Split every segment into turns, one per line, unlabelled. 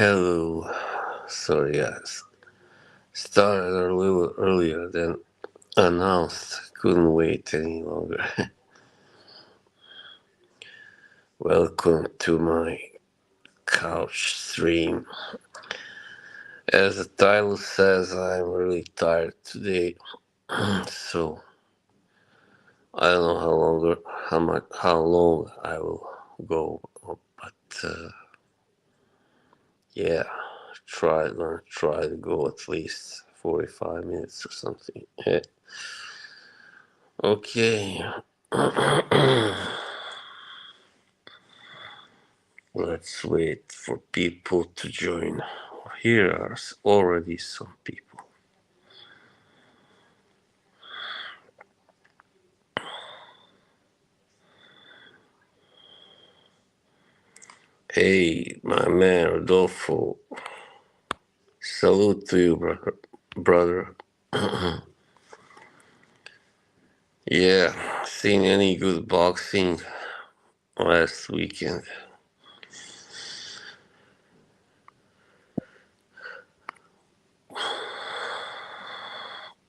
Hello. Sorry, guys. Started a little earlier than announced. Couldn't wait any longer. Welcome to my couch stream. As the title says, I'm really tired today. So I don't know how long I will go, but yeah, gonna try to go at least 45 minutes or something. Okay. Let's wait for people to join. Here are already some people. Hey, my man Rodolfo. Salute to you, brother. Yeah, seen any good boxing last weekend?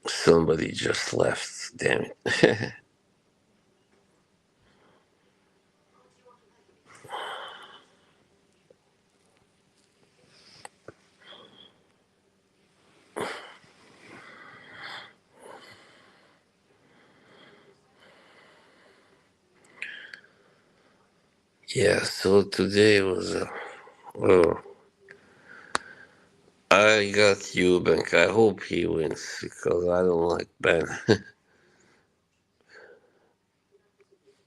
Somebody just left, damn it. Yeah, so today was oh, I got Eubank. I hope he wins because I don't like Ben.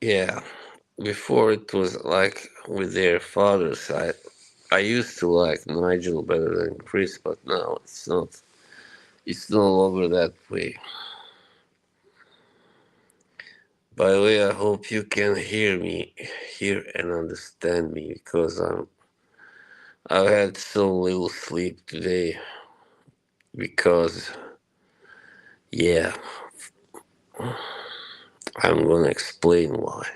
Yeah, before it was like with their fathers. I used to like Nigel better than Chris, but now it's not. It's no longer that way. By the way, I hope you can hear and understand me because I've had so little sleep today. Because yeah, I'm gonna explain why.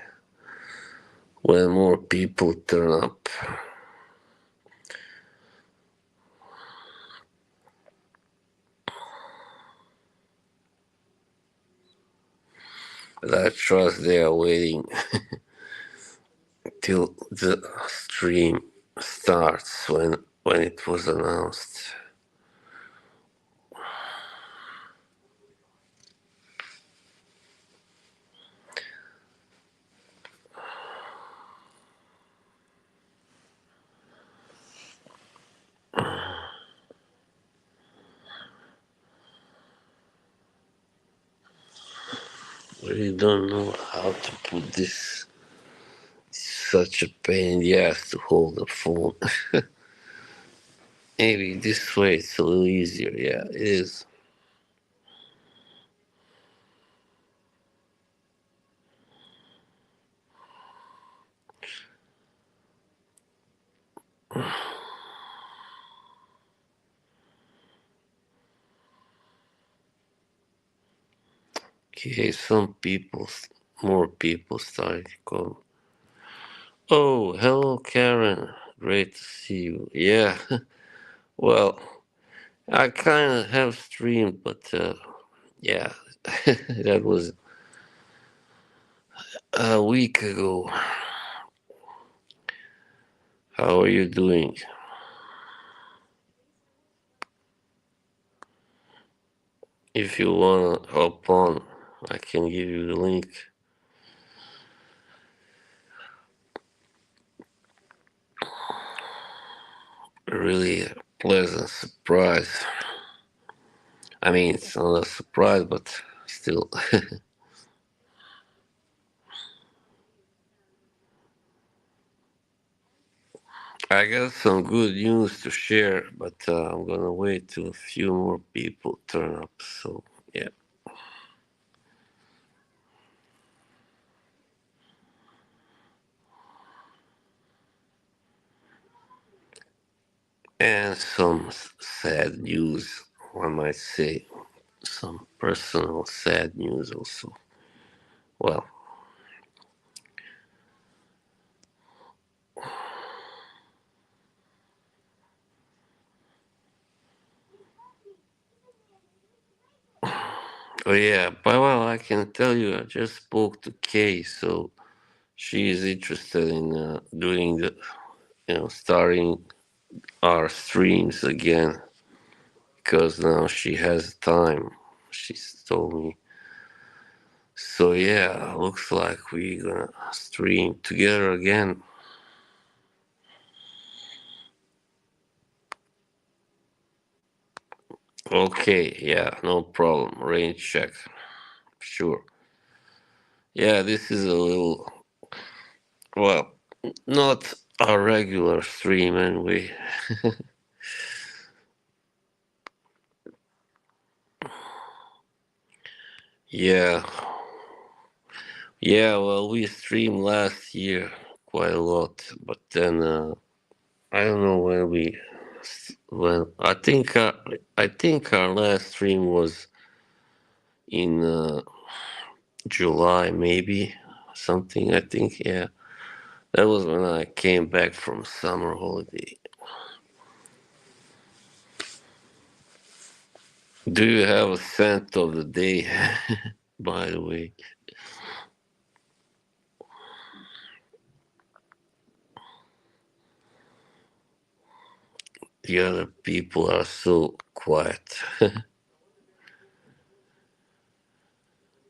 When more people turn up, but I trust they are waiting till the stream starts when it was announced. Really don't know how to put this. Such a pain in the ass to hold the phone. Maybe this way it's a little easier. Yeah, it is. Okay, more people started to come. Oh, hello, Karen. Great to see you. Yeah, well, I kind of have streamed, but yeah, that was a week ago. How are you doing? If you wanna hop on, I can give you the link. Really a pleasant surprise. I mean, it's not a surprise, but still. I got some good news to share, but I'm gonna wait till a few more people turn up. So, yeah. And some sad news, one might say. Some personal sad news also. Well, Oh yeah, but well, I can tell you, I just spoke to Kay, so she is interested in doing the, starting our streams again because now she has time. She's told me. So yeah, looks like we're gonna stream together again. Okay, yeah, no problem. Rain check, sure. Yeah, this is a little, well, not a regular stream anyway. Yeah, yeah. Well, we streamed last year quite a lot, but then I don't know when we, when I think our last stream was in July, maybe something. I think yeah, that was when I came back from summer holiday. Do you have a scent of the day, by the way? The other people are so quiet.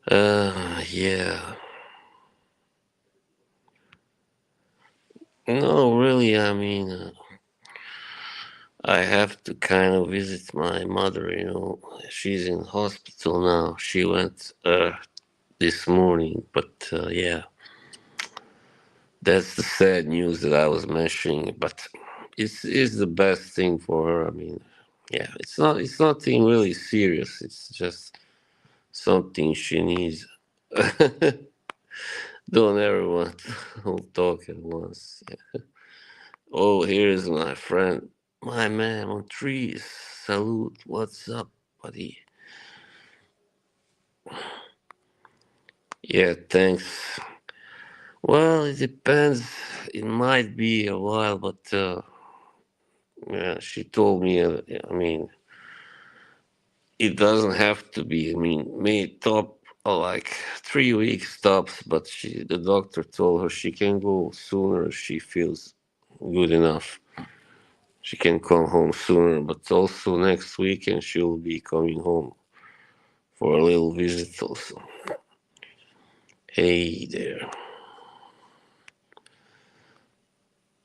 Yeah. No, really, I mean, I have to kind of visit my mother. She's in hospital now. She went this morning, but yeah, that's the sad news that I was mentioning. But it's the best thing for her. I mean, yeah, it's nothing really serious. It's just something she needs. Don't everyone talk at once. Yeah. Oh, here's my friend, my man on trees. Salute. What's up, buddy? Yeah, thanks. Well, it depends. It might be a while, but yeah, she told me. I mean, it doesn't have to be. I mean, may top like 3 weeks tops, but the doctor told her she can go sooner if she feels good enough. She can come home sooner, but also next weekend she'll be coming home for a little visit also. Hey there.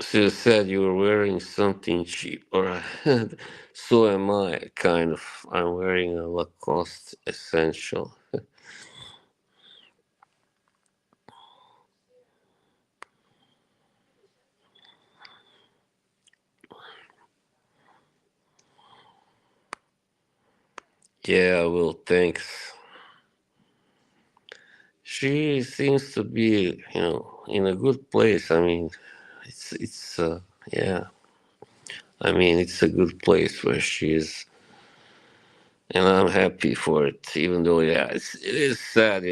So you said you were wearing something cheap, or so am I, kind of. I'm wearing a Lacoste Essential. Yeah, well, thanks. She seems to be, in a good place. I mean, yeah. I mean, it's a good place where she is, and I'm happy for it. Even though, yeah, it is sad.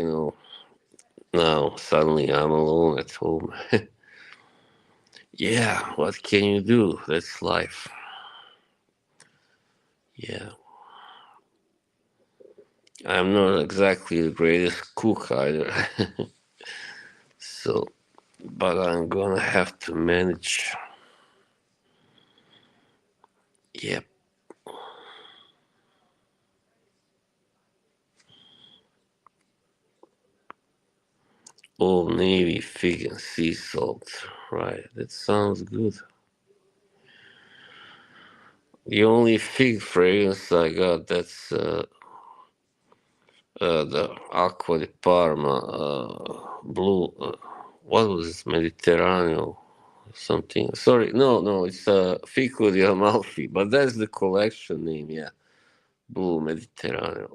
Now suddenly I'm alone at home. Yeah, what can you do? That's life. Yeah, I'm not exactly the greatest cook either. So, but I'm gonna have to manage. Yep. Old Navy fig and sea salt. Right, that sounds good. The only fig fragrance I got, that's the Acqua di Parma blue. What was it? Mediterranean something. Sorry, no, it's Fico di Amalfi, but that's the collection name. Yeah, Blue Mediterranean.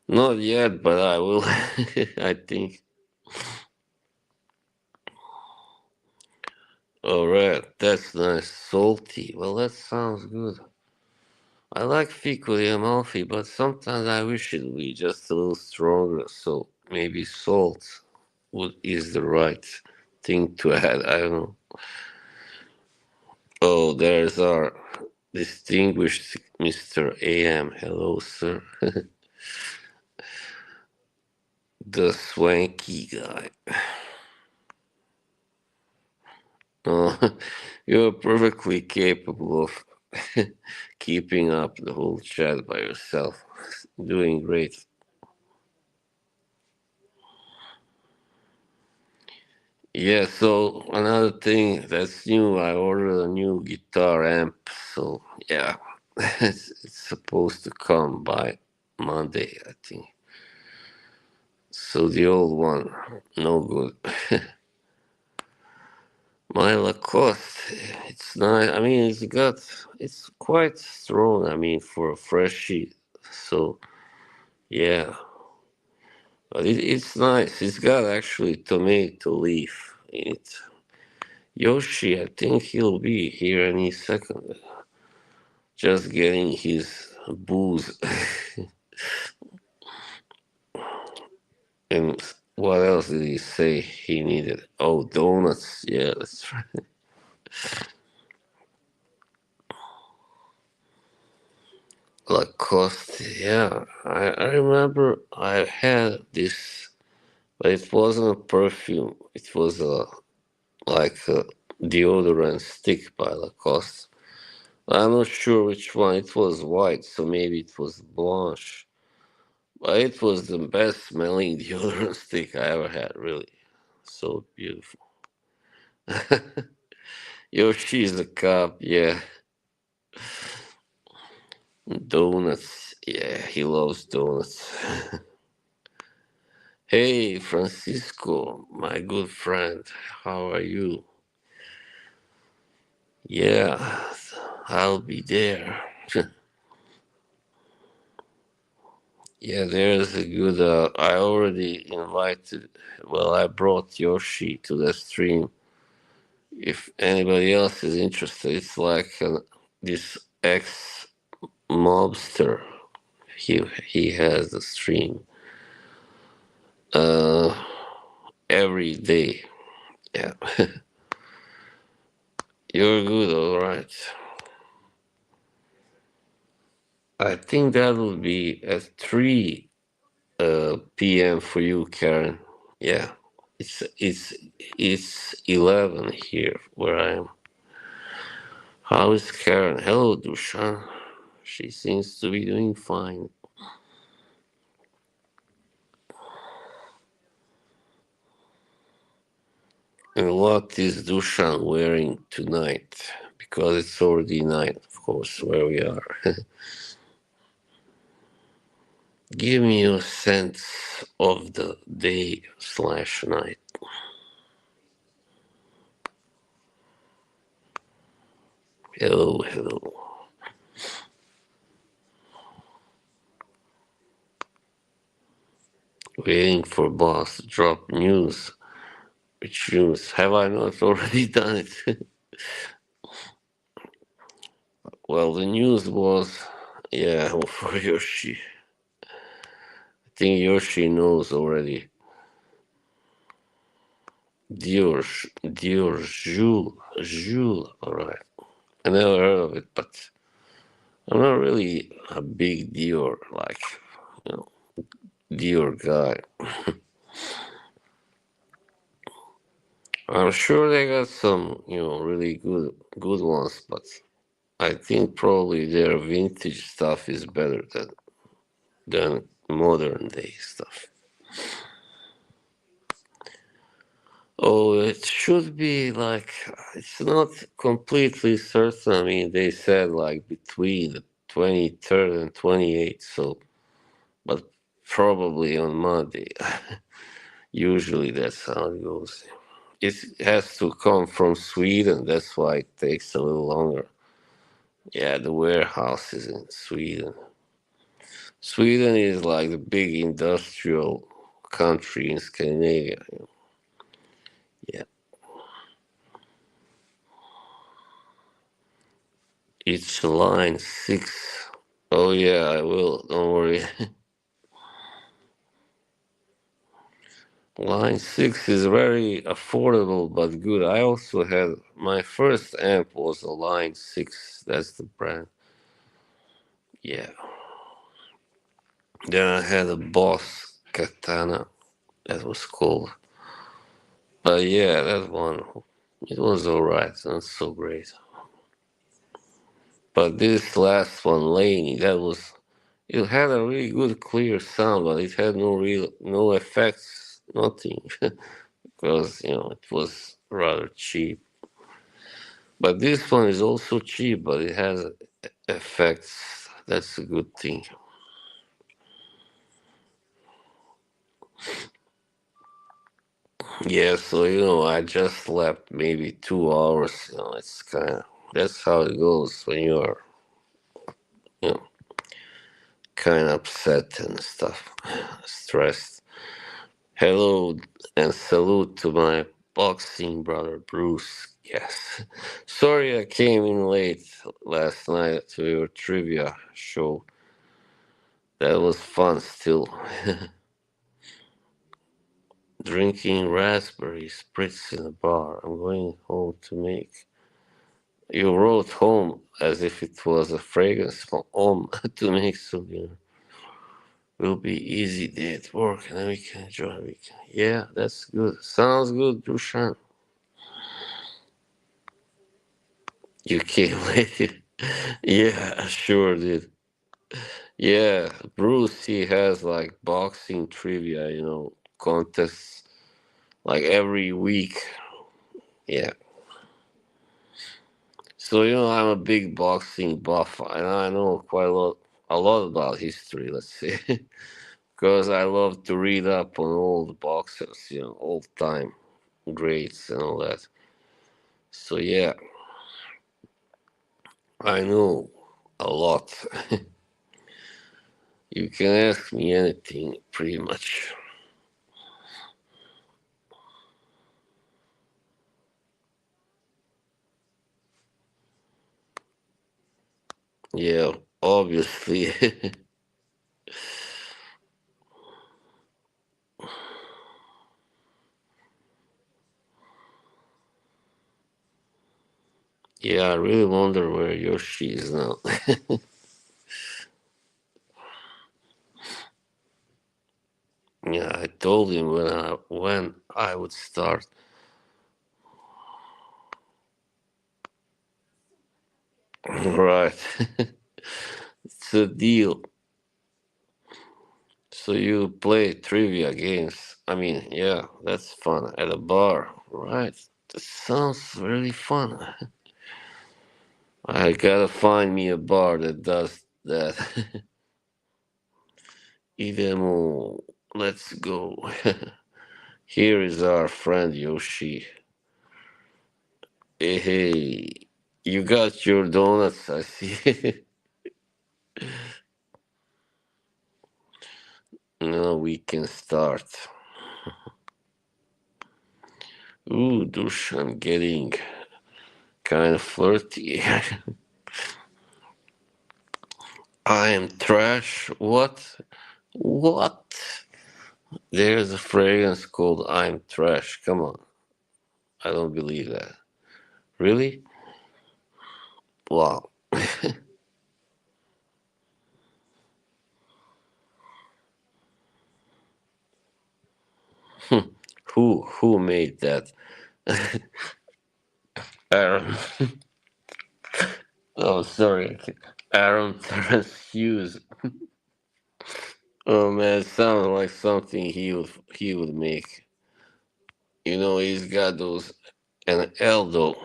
Not yet, but I will. I think. All right, that's nice. Salty. Well, that sounds good. I like Fico di Amalfi, but sometimes I wish it would be just a little stronger. So maybe salt is the right thing to add. I don't know. Oh, there's our Distinguished Mr. AM, hello, sir. The swanky guy. Oh, you're perfectly capable of keeping up the whole chat by yourself. Doing great. Yeah, so another thing that's new, I ordered a new guitar amp. So, yeah, it's supposed to come by Monday, I think. So the old one, no good. My Lacoste, it's not. I mean, it's quite strong. I mean, for a fresh sheet. So yeah, but it's nice. It's got actually tomato leaf in it. Yoshi, I think he'll be here any second. Just getting his booze. And what else did he say he needed? Oh, donuts. Yeah, that's right. Lacoste. Yeah, I remember I had this. But it wasn't a perfume. It was a deodorant stick by Lacoste. I'm not sure which one. It was white, so maybe it was Blanche. But it was the best smelling deodorant stick I ever had, really. So beautiful. Yoshi's a cop, yeah. Donuts, yeah, he loves donuts. Hey, Francisco, my good friend, how are you? Yeah, I'll be there. Yeah, there's a good. I already invited. Well, I brought Yoshi to the stream. If anybody else is interested, it's like this ex mobster. He has a stream uh, every day. Yeah, you're good, all right. I think that would be at 3 p.m. for you, Karen. Yeah, it's 11 here where I am. How is Karen? Hello, Dushan. She seems to be doing fine. And what is Dushan wearing tonight? Because it's already night, of course, where we are. Give me your sense of the day slash night. Hello, hello. Waiting for boss to drop news. Which news? Have I not already done it? Well, the news was, yeah, for Yoshi. I think Yoshi knows already. Jules, alright. I never heard of it, but I'm not really a big Dior, like, you know, Dior guy. I'm sure they got some, really good ones, but I think probably their vintage stuff is better than modern day stuff. Oh, it should be like it's not completely certain. I mean, they said like between the 23rd and 28th, so but probably on Monday. Usually that's how it goes. It has to come from Sweden, that's why it takes a little longer. Yeah, the warehouse is in Sweden. Sweden is like the big industrial country in Scandinavia. Yeah, it's line 6. Oh yeah, I will. Don't worry. Line 6 is very affordable but good. I also had my first amp was a Line 6. That's the brand. Yeah. Then I had a Boss Katana. That was cool. But yeah, that one, it was alright. Not so great. But this last one, Laney, that was, it had a really good clear sound, but it had no effects, nothing. Because, it was rather cheap. But this one is also cheap, but it has effects. That's a good thing. Yeah, so I just slept maybe 2 hours. It's that's how it goes when you are, you know, kind of upset and stuff, stressed. Hello and salute to my boxing brother Bruce. Yes. Sorry I came in late last night to your trivia show. That was fun still. Drinking raspberry spritz in a bar. I'm going home to make. You wrote home as if it was a fragrance from home to make souvenir. Will be easy day at work and then we can enjoy the weekend. Yeah, that's good. Sounds good, Dushan. You came late. Yeah, I sure did. Yeah, Bruce, he has like boxing trivia, contests like every week. Yeah. So, I'm a big boxing buff, and I know quite a lot about history, let's say, because I love to read up on old boxers, old time greats and all that. So, yeah, I know a lot. You can ask me anything, pretty much. Yeah, obviously. Yeah, I really wonder where Yoshi is now. Yeah, I told him when I would start. Right. It's a deal. So you play trivia games. I mean, yeah, that's fun at a bar, right? That sounds really fun. I gotta find me a bar that does that. Idemo, let's go. Here is our friend Yoshi. Hey, you got your donuts, I see. Now we can start. Ooh, douche, I'm getting kind of flirty. I am trash. What? What? There's a fragrance called I'm Trash. Come on. I don't believe that. Really? Wow. Who made that? Aaron. Oh, sorry. Aaron Terrence Hughes. Oh man, it sounds like something he would make. He's got those and Eldo.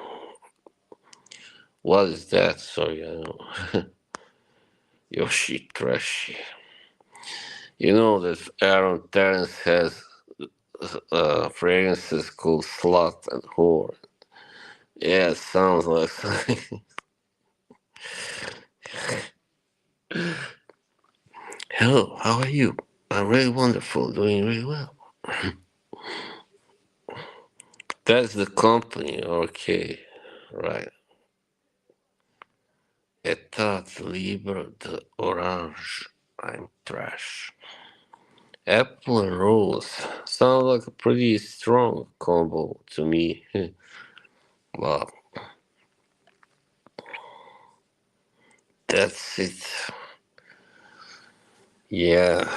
What is that? Sorry, I don't know. Yoshi Trashy. You know that Aaron Terrence has fragrances called Slut and Whore. Yeah, it sounds like something. Hello, how are you? I'm really wonderful, doing really well. That's the company, okay. Right. Etat libre d'orange. I'm trash. Apple and rose. Sounds like a pretty strong combo to me. Wow, that's it. Yeah,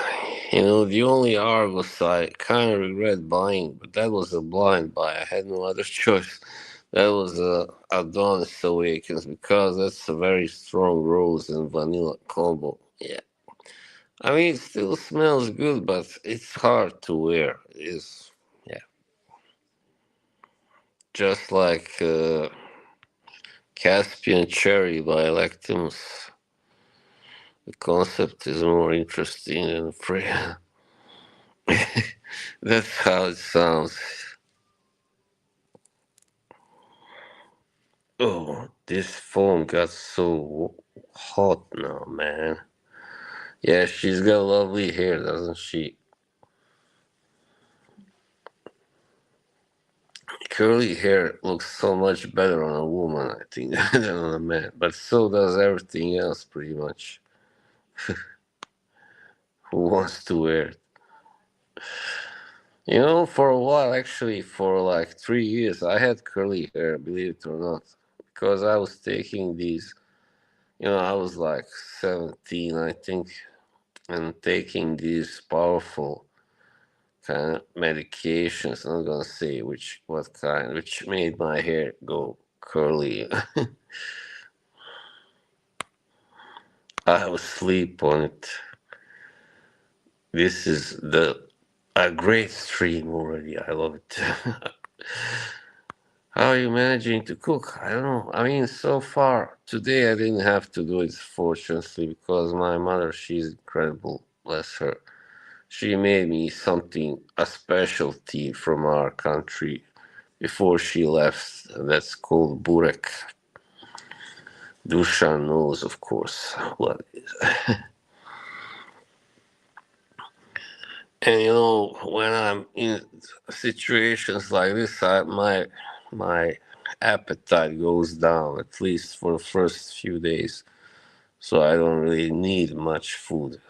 the only Argos I kind of regret buying, but that was a blind buy. I had no other choice. That was Adonis Awakens because that's a very strong rose and vanilla combo. Yeah, I mean it still smells good, but it's hard to wear. It's yeah, just like Caspian Cherry by Lactimus. The concept is more interesting than free. That's how it sounds. Oh, this phone got so hot now, man. Yeah, she's got lovely hair, doesn't she? Curly hair looks so much better on a woman, I think, than on a man. But so does everything else, pretty much. Who wants to wear it? For a while, actually, for like 3 years, I had curly hair, believe it or not. Because I was taking these, I was like 17, I think, and taking these powerful kind of medications. I'm not gonna say what kind, which made my hair go curly. I have sleep on it. This is the a great stream already. I love it. How are you managing to cook? I don't know. I mean, so far today I didn't have to do it, fortunately, because my mother, she's incredible. Bless her. She made me something, a specialty from our country before she left. That's called burek. Dushan knows, of course, what it is. And when I'm in situations like this, my appetite goes down at least for the first few days. So I don't really need much food.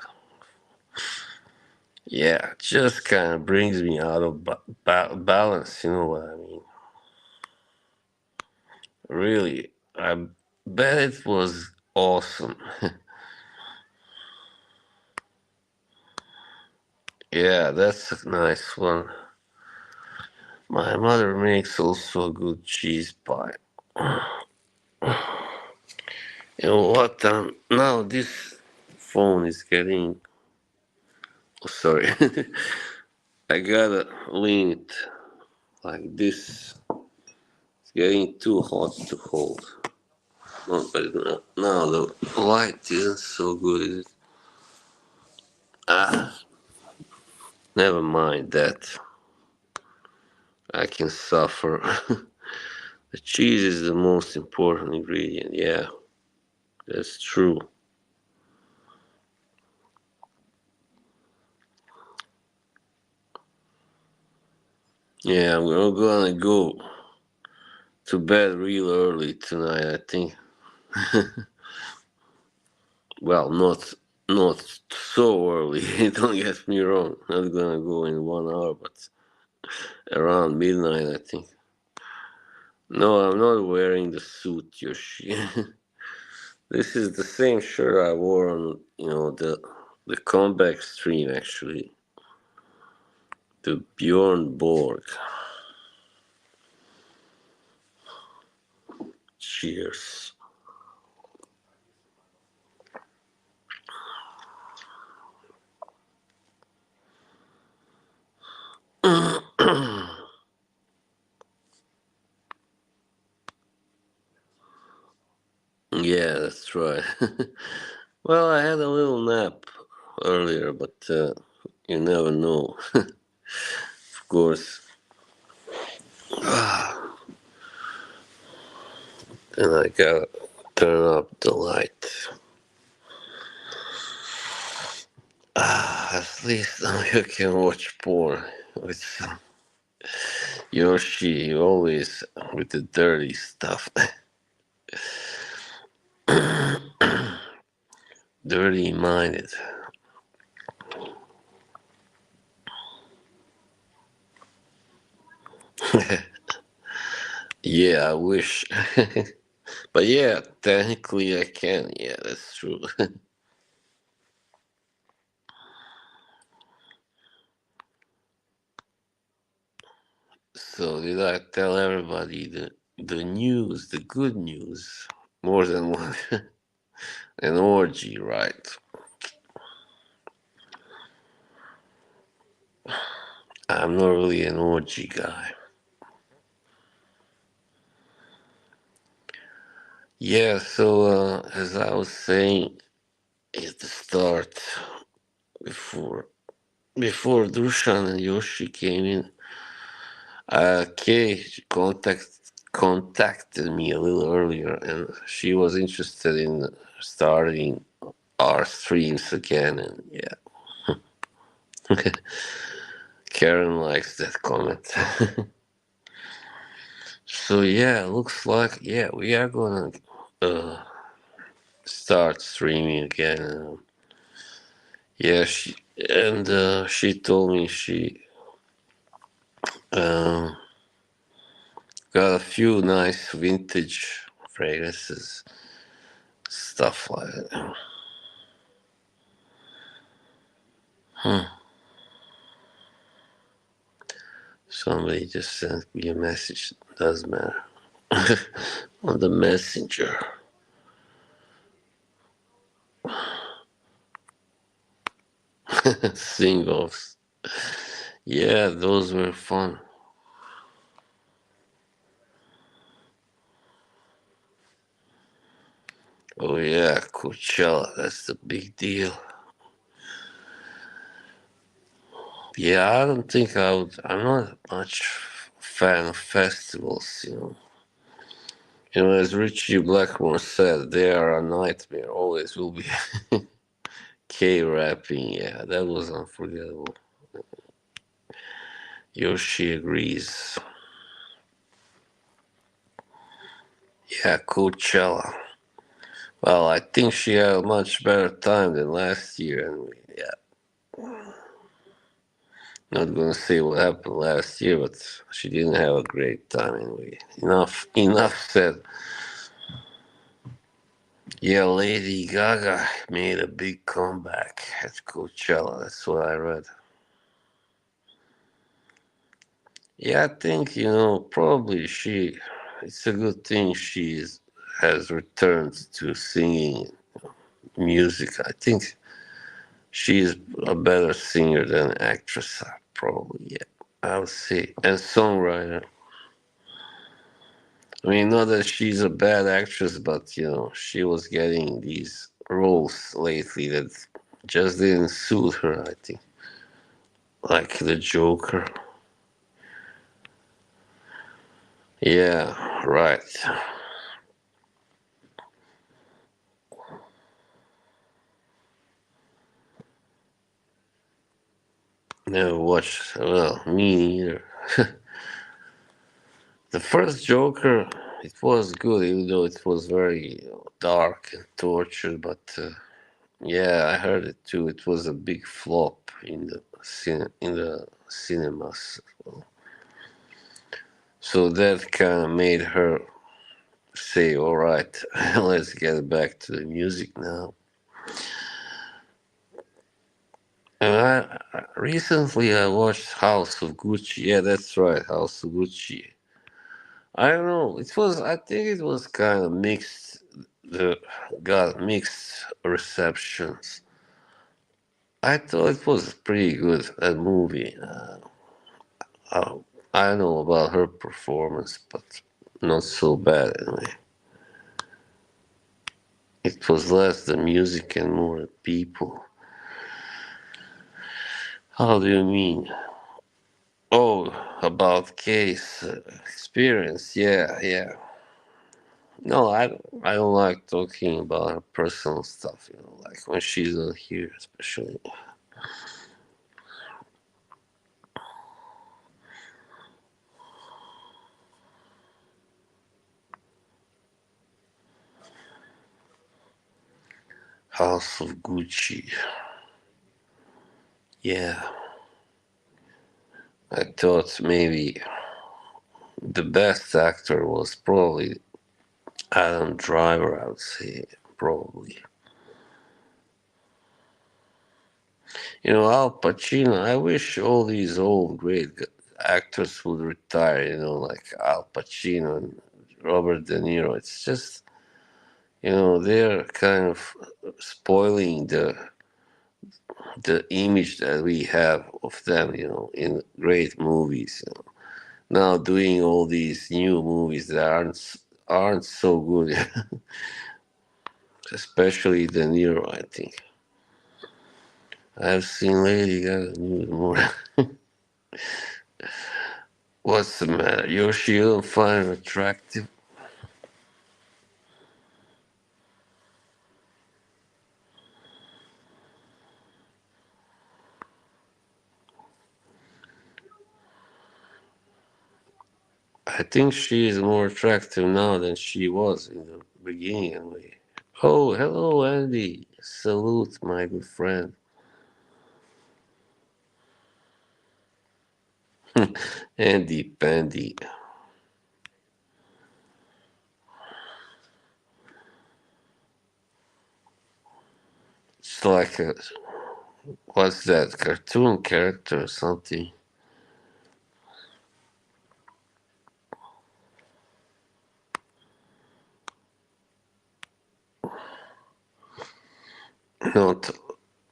Yeah, it just kind of brings me out of balance. You know what I mean? Really, I bet it was awesome. Yeah, that's a nice one. My mother makes also a good cheese pie. You know what? Now this phone is getting. Oh, sorry, I gotta lean it like this. It's getting too hot to hold. No, but now the light isn't so good, is it? Ah, never mind that. I can suffer. The cheese is the most important ingredient. Yeah, that's true. Yeah, we're gonna go to bed real early tonight, I think. Well, not so early. Don't get me wrong. Not gonna go in 1 hour, but around midnight, I think. No, I'm not wearing the suit, Yoshi. This is the same shirt I wore on, the comeback stream. Actually, the Bjorn Borg. Cheers. Yeah, that's right. Well, I had a little nap earlier, but you never know. Of course. And I gotta turn up the light. At least now you can watch porn with Yoshi always with the dirty stuff. Dirty minded. Yeah, I wish. But yeah, technically I can. Yeah, that's true. So did I tell everybody the news, the good news? More than one. An orgy, right? I'm not really an orgy guy. Yeah, so as I was saying at the start, before before Dushan and Yoshi came in, Kay contacted me a little earlier, and she was interested in starting our streams again. And yeah, Karen likes that comment. So yeah, looks like yeah we are gonna uh, start streaming again. Yeah, she told me she um, got a few nice vintage fragrances, stuff like that. Somebody just sent me a message. Doesn't matter. On the messenger. Sing-offs. Yeah, those were fun. Oh yeah, Coachella. That's the big deal. Yeah, I don't think I would. I'm not much fan of festivals. As Richie Blackmore said, they are a nightmare. Always will be. K rapping. Yeah, that was unforgettable. Yoshi agrees. Yeah, Coachella. Well, I think she had a much better time than last year, and yeah, not gonna say what happened last year, but she didn't have a great time anyway. Enough said. Yeah, Lady Gaga made a big comeback at Coachella. That's what I read. Yeah, I think probably she. It's a good thing has returned to singing music. I think she's a better singer than actress, probably. Yeah, I would say, and songwriter. I mean, not that she's a bad actress, but she was getting these roles lately that just didn't suit her. I think, like the Joker. Yeah, right. Never watched. Well, me neither. The first Joker, it was good, even though it was very dark and tortured. But yeah, I heard it too. It was a big flop in the cinemas. So that kind of made her say, "All right, let's get back to the music now." And recently I watched House of Gucci. Yeah, that's right, House of Gucci. I don't know. I think it was kind of mixed. The got mixed receptions. I thought it was pretty good. That movie. Uh, I don't know about her performance, but not so bad anyway. It was less the music and more the people. How do you mean? Oh, about case experience. Yeah, yeah. No, I don't like talking about her personal stuff. Like when she's not here, especially. House of Gucci. Yeah, I thought maybe. the best actor was probably Adam Driver, I would say, probably. Al Pacino, I wish all these old great actors would retire, like Al Pacino and Robert De Niro. It's just, they're kind of spoiling the image that we have of them, in great movies. Now doing all these new movies that aren't so good, especially De Niro, I think. I've seen Lady Gaga news more. What's the matter? Yoshi, you don't find her attractive? I think she is more attractive now than she was in the beginning, anyway. Oh, hello, Andy. Salute, my good friend. Andy Pandy. It's like a, what's that, cartoon character or something? Not,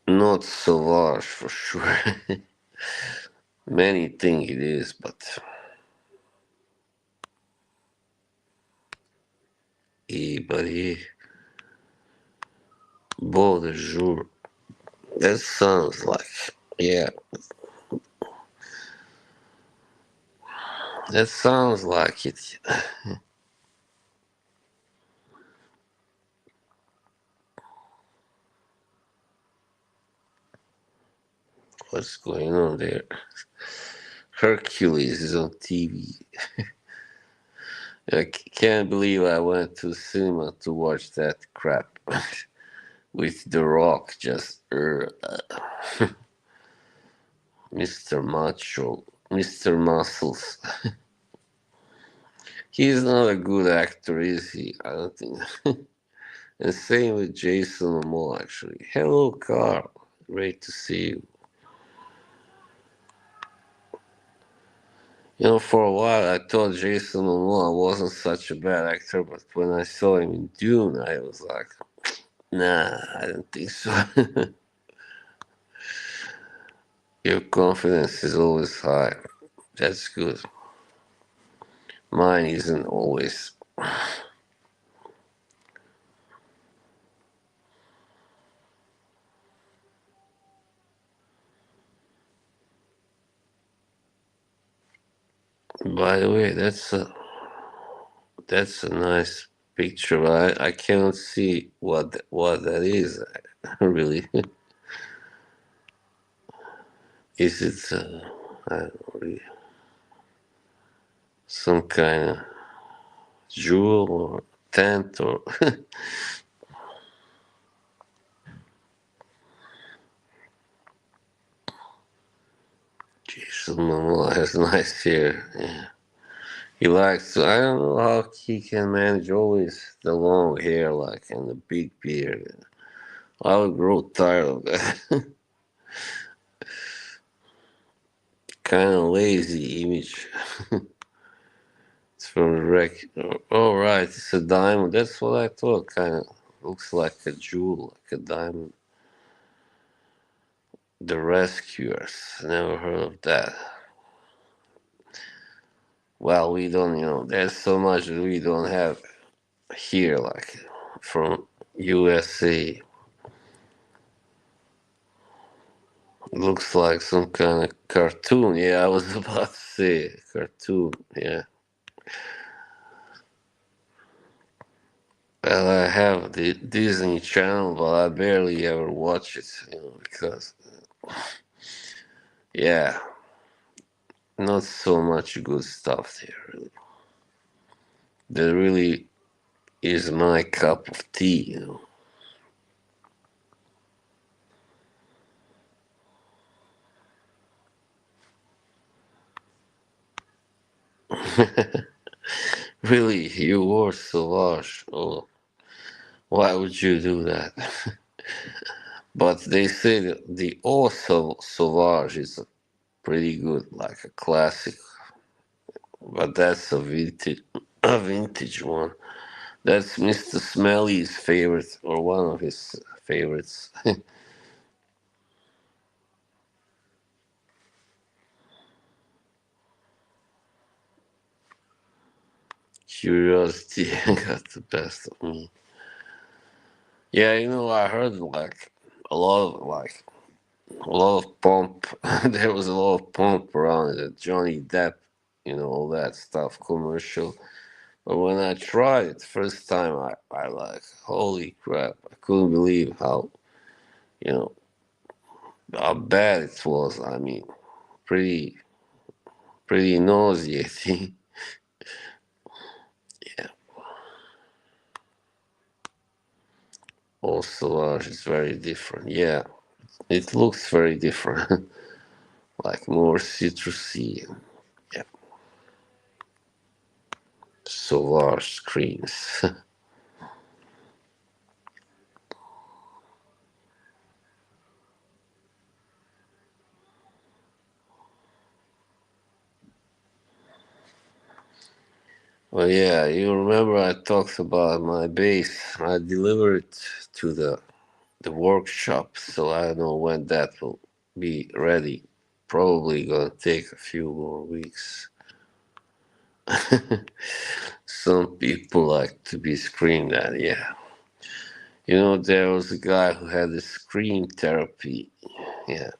not Sauvage for sure. Many think it is, but he, Beau de jour. That sounds like, yeah, that sounds like it. What's going on there? Hercules is on TV. I can't believe I went to cinema to watch that crap with The Rock, just Mr. Macho, Mr. Muscles. He's not a good actor, is he? I don't think. And same with Jason Momoa, actually. Hello, Carl. Great to see you. For a while I thought Jason Momoa wasn't such a bad actor, but when I saw him in Dune, I was like, nah, I don't think so. Your confidence is always high. That's good. Mine isn't always. By the way, that's a nice picture. I cannot see what that is. Really, is it? I don't know, really, some kind of jewel or tent or Jason Momoa has nice hair. Yeah. He likes. I don't know how he can manage always the long hair, like, and the big beard. I would grow tired of that. Kind of lazy image. It's from the wreck. Oh, right, it's a diamond. That's what I thought. Kind of looks like a jewel, like a diamond. The Rescuers. Never heard of that. Well, we don't. There's so much that we don't have here, like from USA. Looks like some kind of cartoon. Yeah, I was about to say cartoon. Yeah. Well, I have the Disney Channel, but I barely ever watch it, because, yeah, not so much good stuff there, really. That really is my cup of tea. Really, you were Sauvage. Oh, why would you do that? But they say that the Eau Sauvage is pretty good, like a classic. But that's a vintage one. That's Mr. Smelly's favorite, or one of his favorites. Curiosity got the best of me. Yeah, I heard like a lot of pomp. There was a lot of pomp around it. Johnny Depp, all that stuff, commercial. But when I tried it first time, I like, holy crap! I couldn't believe you know, how bad it was. I mean, pretty, pretty nauseating. Yeah. Also, it's very different. Yeah, it looks very different, like more citrusy. Yeah, so large screens. Well, yeah, you remember I talked about my bass. I delivered it to the workshop, so I don't know when that will be ready. Probably gonna take a few more weeks. Some people like to be screamed at, yeah. There was a guy who had a scream therapy, yeah,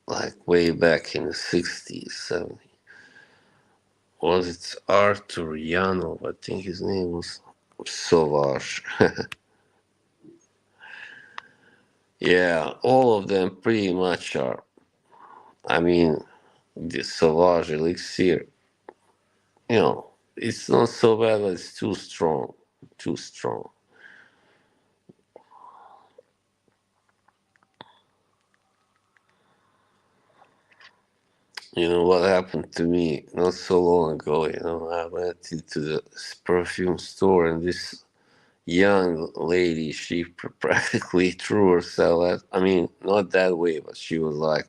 like way back in the 60s, 70s. Was it Arthur Yanov? I think his name was Sauvage. Yeah, all of them pretty much are. I mean, the Sauvage Elixir, it's not so bad, but it's too strong. Too strong. You know what happened to me not so long ago? I went into the perfume store and this young lady, she practically threw herself at, I mean, not that way, but she was like,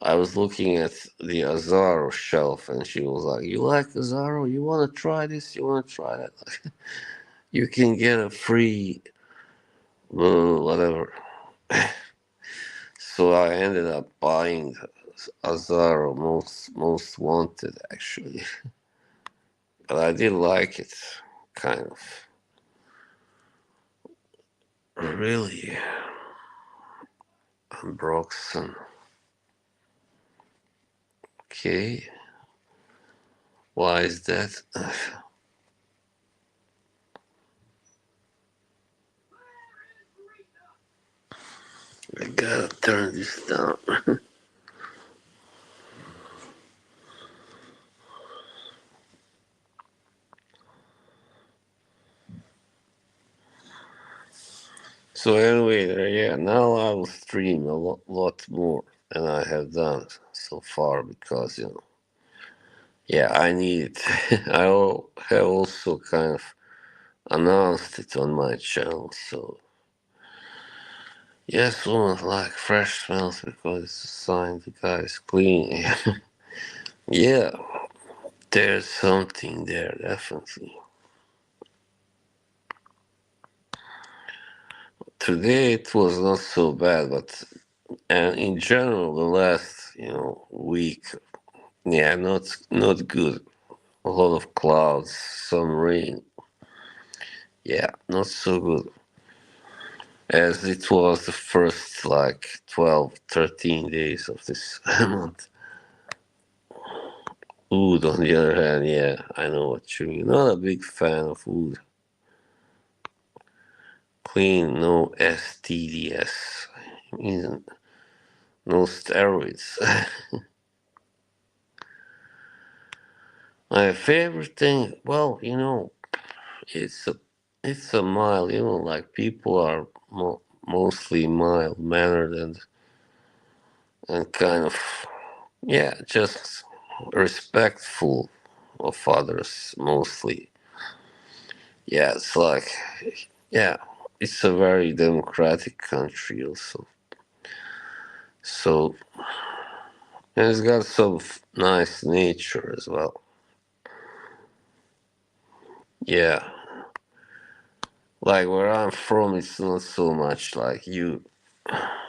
I was looking at the Azaro shelf and she was like, "You like Azaro? You want to try this? You want to try that? You can get a free, whatever." So I ended up buying Azaro most wanted actually, but I did like it, kind of. Really, Broxton. Okay, why is that? I gotta turn this down. So anyway, yeah, now I will stream a lot more than I have done so far because yeah, I need it. Have also kind of announced it on my channel. So yes, woman like fresh smells because it's a sign the guy is clean. Yeah, there's something there definitely. Today it was not so bad, but and in general the last week, yeah, not good. A lot of clouds, some rain. Yeah, not so good as it was the first like 12, 13 days of this month. Oud, on the other hand, yeah, I know what you mean. Not a big fan of oud. Clean, no STDs. Mean, no steroids. My favorite thing, well, it's a it's a mild, like people are mostly mild mannered and kind of, yeah, just respectful of others mostly. Yeah, it's like, yeah, it's a very democratic country also. So, and it's got some nice nature as well. Yeah, like where I'm from, it's not so much like you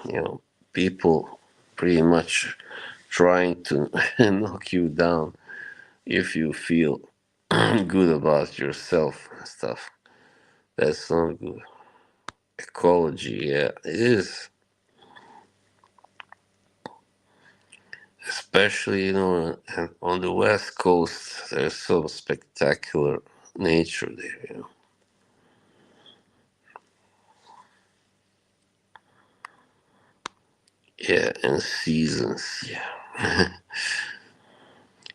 know, people pretty much trying to knock you down if you feel good about yourself and stuff. That's not good. Ecology, yeah, it is. Especially, and on the west coast, there's some spectacular nature there. Yeah, and seasons, yeah.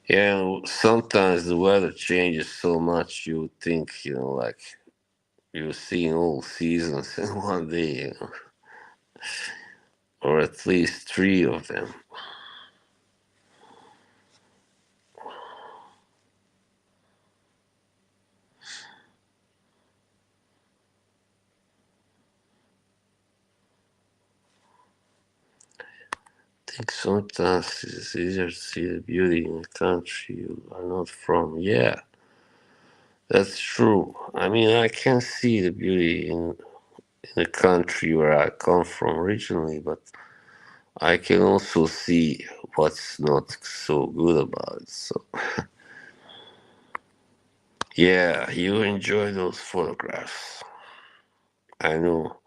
Yeah, and sometimes the weather changes so much you think, like you're seeing all seasons in one day, or at least three of them. I think sometimes it's easier to see the beauty in a country you are not from. Yeah, that's true. I mean, I can see the beauty in the country where I come from originally, but I can also see what's not so good about it. So, yeah, you enjoy those photographs. I know.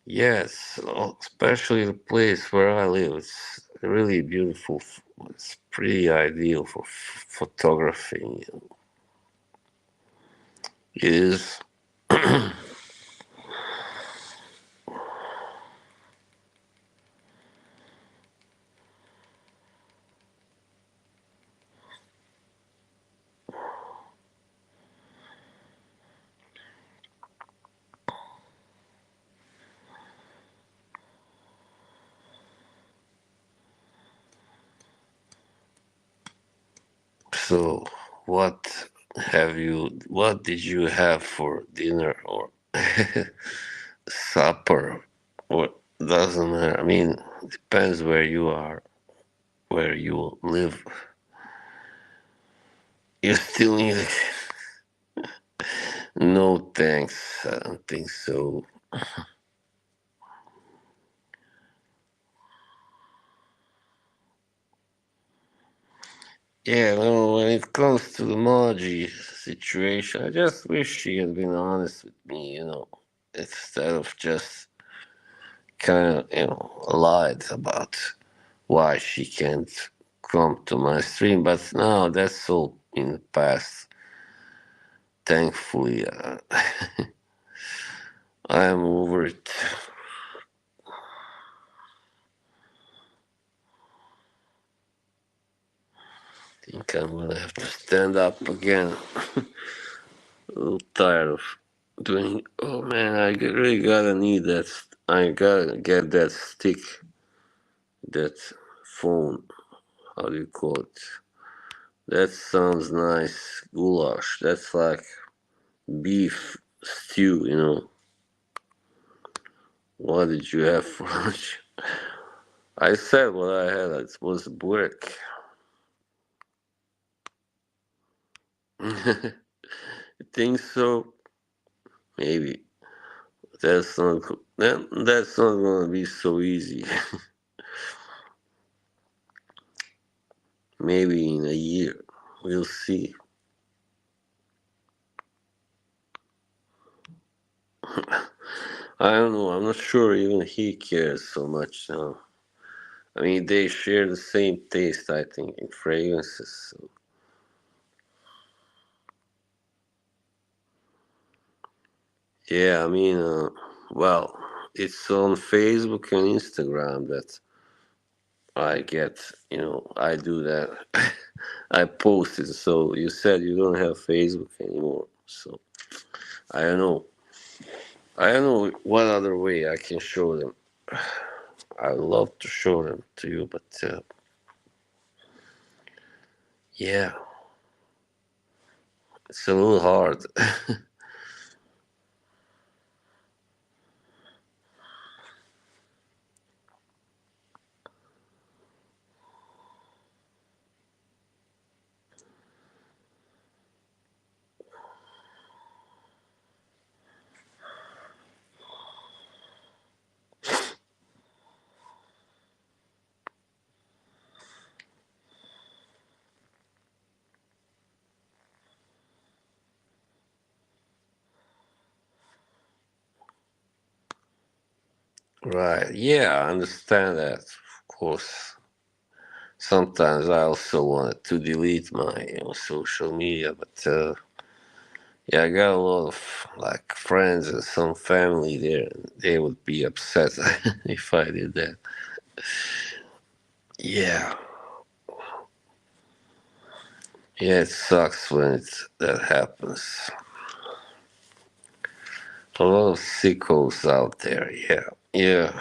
Yes, especially the place where I live. It's really beautiful. It's pretty ideal for photography. It is. So, what did you have for dinner or supper? What doesn't matter. I mean, depends where you are, where you live. You still need it. No thanks. I don't think so. Yeah, no, when it comes to the Margie situation, I just wish she had been honest with me, instead of just kind of, lied about why she can't come to my stream. But now that's all in the past. Thankfully, I'm over it. I think I'm gonna have to stand up again. A little tired of doing. Oh man, really gotta need that. I gotta get that stick, that phone. How do you call it? That sounds nice. Goulash. That's like beef stew. What did you have for lunch? I said what I had. It was burek. You think so? Maybe. That's not gonna be so easy. Maybe in a year. We'll see. I don't know. I'm not sure even he cares so much now. I mean, they share the same taste, I think, in fragrances. So, yeah, I mean, well, it's on Facebook and Instagram that I get, I do that. I post it. So you said you don't have Facebook anymore. So I don't know. I don't know what other way I can show them. I'd love to show them to you, but Yeah, it's a little hard. Right. Yeah, I understand that. Of course. Sometimes I also wanted to delete my social media, but yeah, I got a lot of like friends and some family there, and they would be upset if I did that. Yeah, yeah, it sucks when that happens. A lot of sickos out there. Yeah, yeah.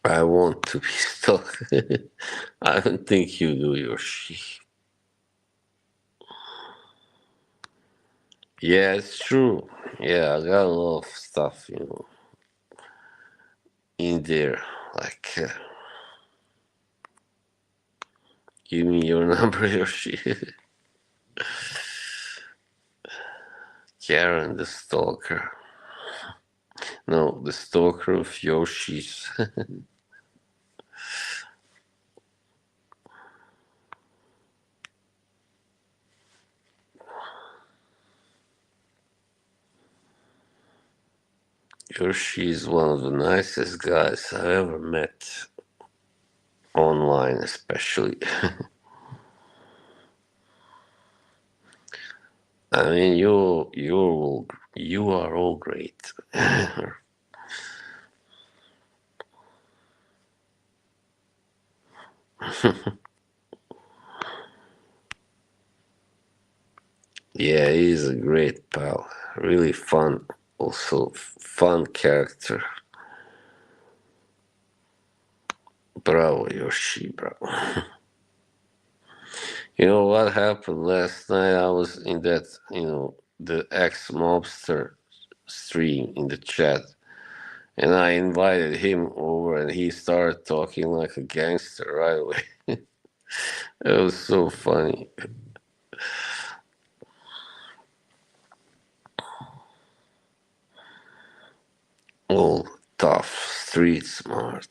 I want to be stuck. I don't think you do your shit. Yeah, it's true. Yeah, I got a lot of stuff, in there. Like, give me your number, your shit. Karen the stalker. No, the stalker of Yoshi's. Yoshi is one of the nicest guys I've ever met. Online, especially. I mean, you are all great. Yeah, he's a great pal. Really fun. Also, fun character. Bravo, Yoshi, bro. You know what happened last night? I was in that, the ex mobster stream in the chat, and I invited him over, and he started talking like a gangster right away. It was so funny. All tough, street smart.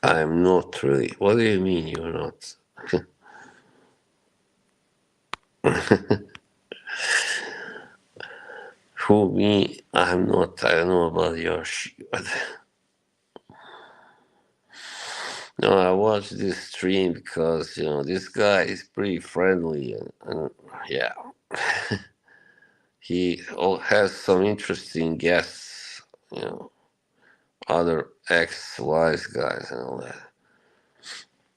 I'm not really. What do you mean you're not? Who me? I'm not. I don't know about your but no, I watched this stream because this guy is pretty friendly and yeah, he has some interesting guests. You know, other ex-wise guys and all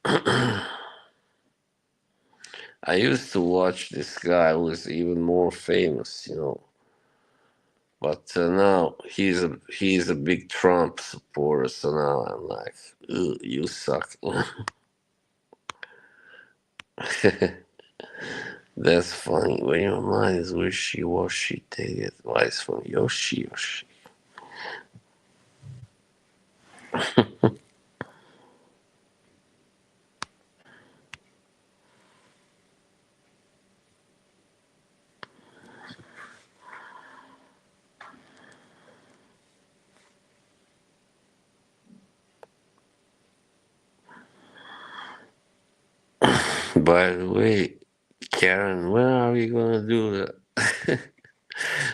that. I used to watch this guy who is even more famous. But now he's a big Trump supporter. So now I'm like, "Ugh, you suck." That's funny. When your mind is wishy-washy, take advice from Yoshi Yoshi. By the way, Karen, when are we gonna do the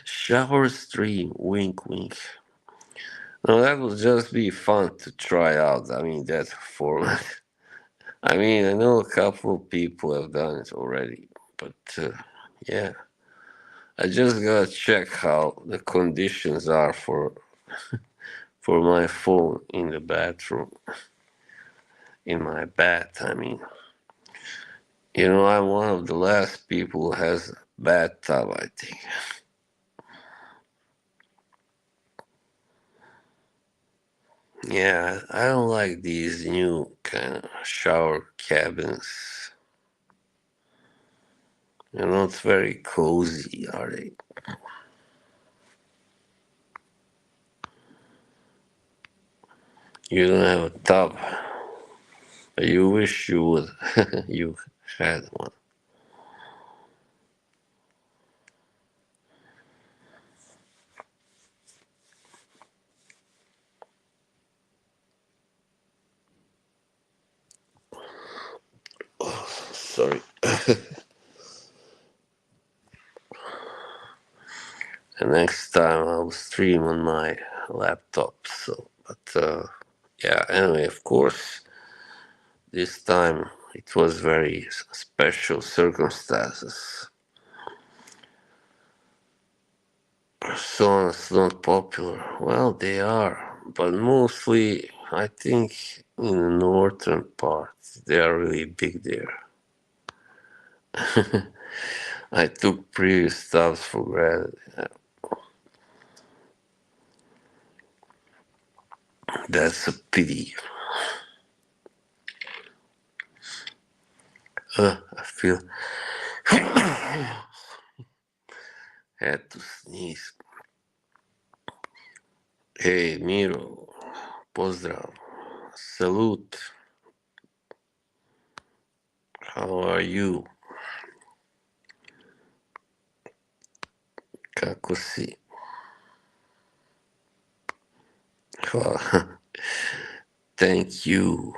shower stream? Wink, wink. No, that would just be fun to try out. I mean, that format. I mean, I know a couple of people have done it already, but yeah, I just gotta check how the conditions are for my phone in the bathroom. in my bath. I mean, I'm one of the last people who has a bathtub, I think. Yeah, I don't like these new kind of shower cabins. They're not very cozy, are they? You don't have a tub. You wish you would. You had one. Sorry. And next time I'll stream on my laptop. So, yeah. Anyway, of course, this time it was very special circumstances. Songs not popular. Well, they are, but mostly I think in the northern part they are really big there. I took previous stuff for granted. That's a pity. I feel had to sneeze. Hey, Miro, pozdrav, salute. How are you? Kako si? Hvala. Thank you.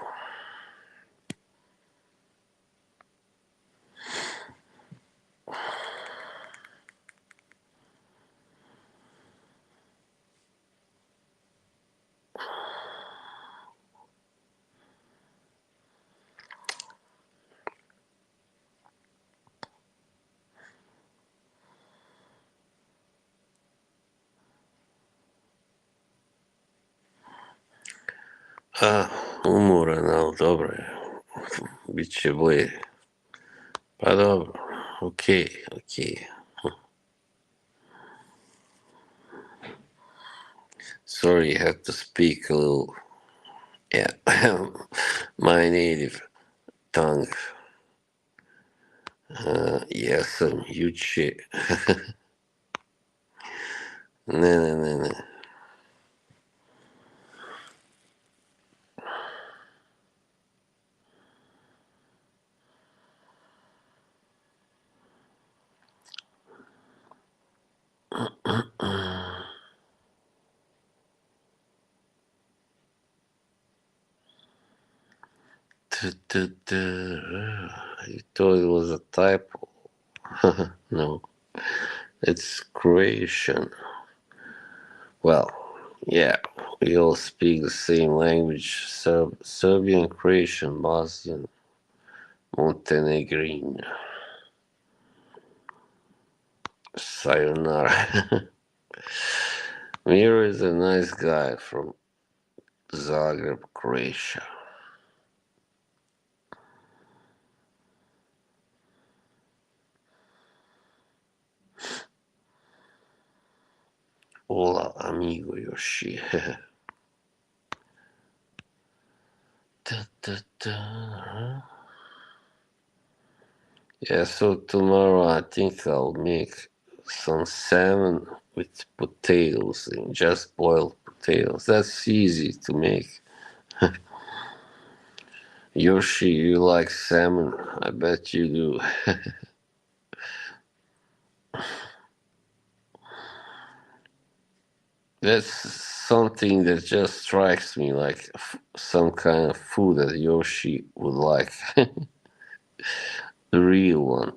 Umoran, ali dobro je. Biće bolje. Pa dobro. Okay, okay. Sorry, you have to speak a little. Yeah, my native tongue. Yes, I'm huge shit. Ne, ne, ne, ne. You thought it was a typo. No, it's Croatian. Well, yeah, we all speak the same language. Serbian, Croatian, Bosnian, Montenegrin. Sayonara. Miro is a nice guy from Zagreb, Croatia. Hola, amigo Yoshi. Da, da, da. Yeah, so tomorrow I think I'll make some salmon with potatoes and just boiled potatoes. That's easy to make. Yoshi, you like salmon? I bet you do. That's something that just strikes me like some kind of food that Yoshi would like. The real one.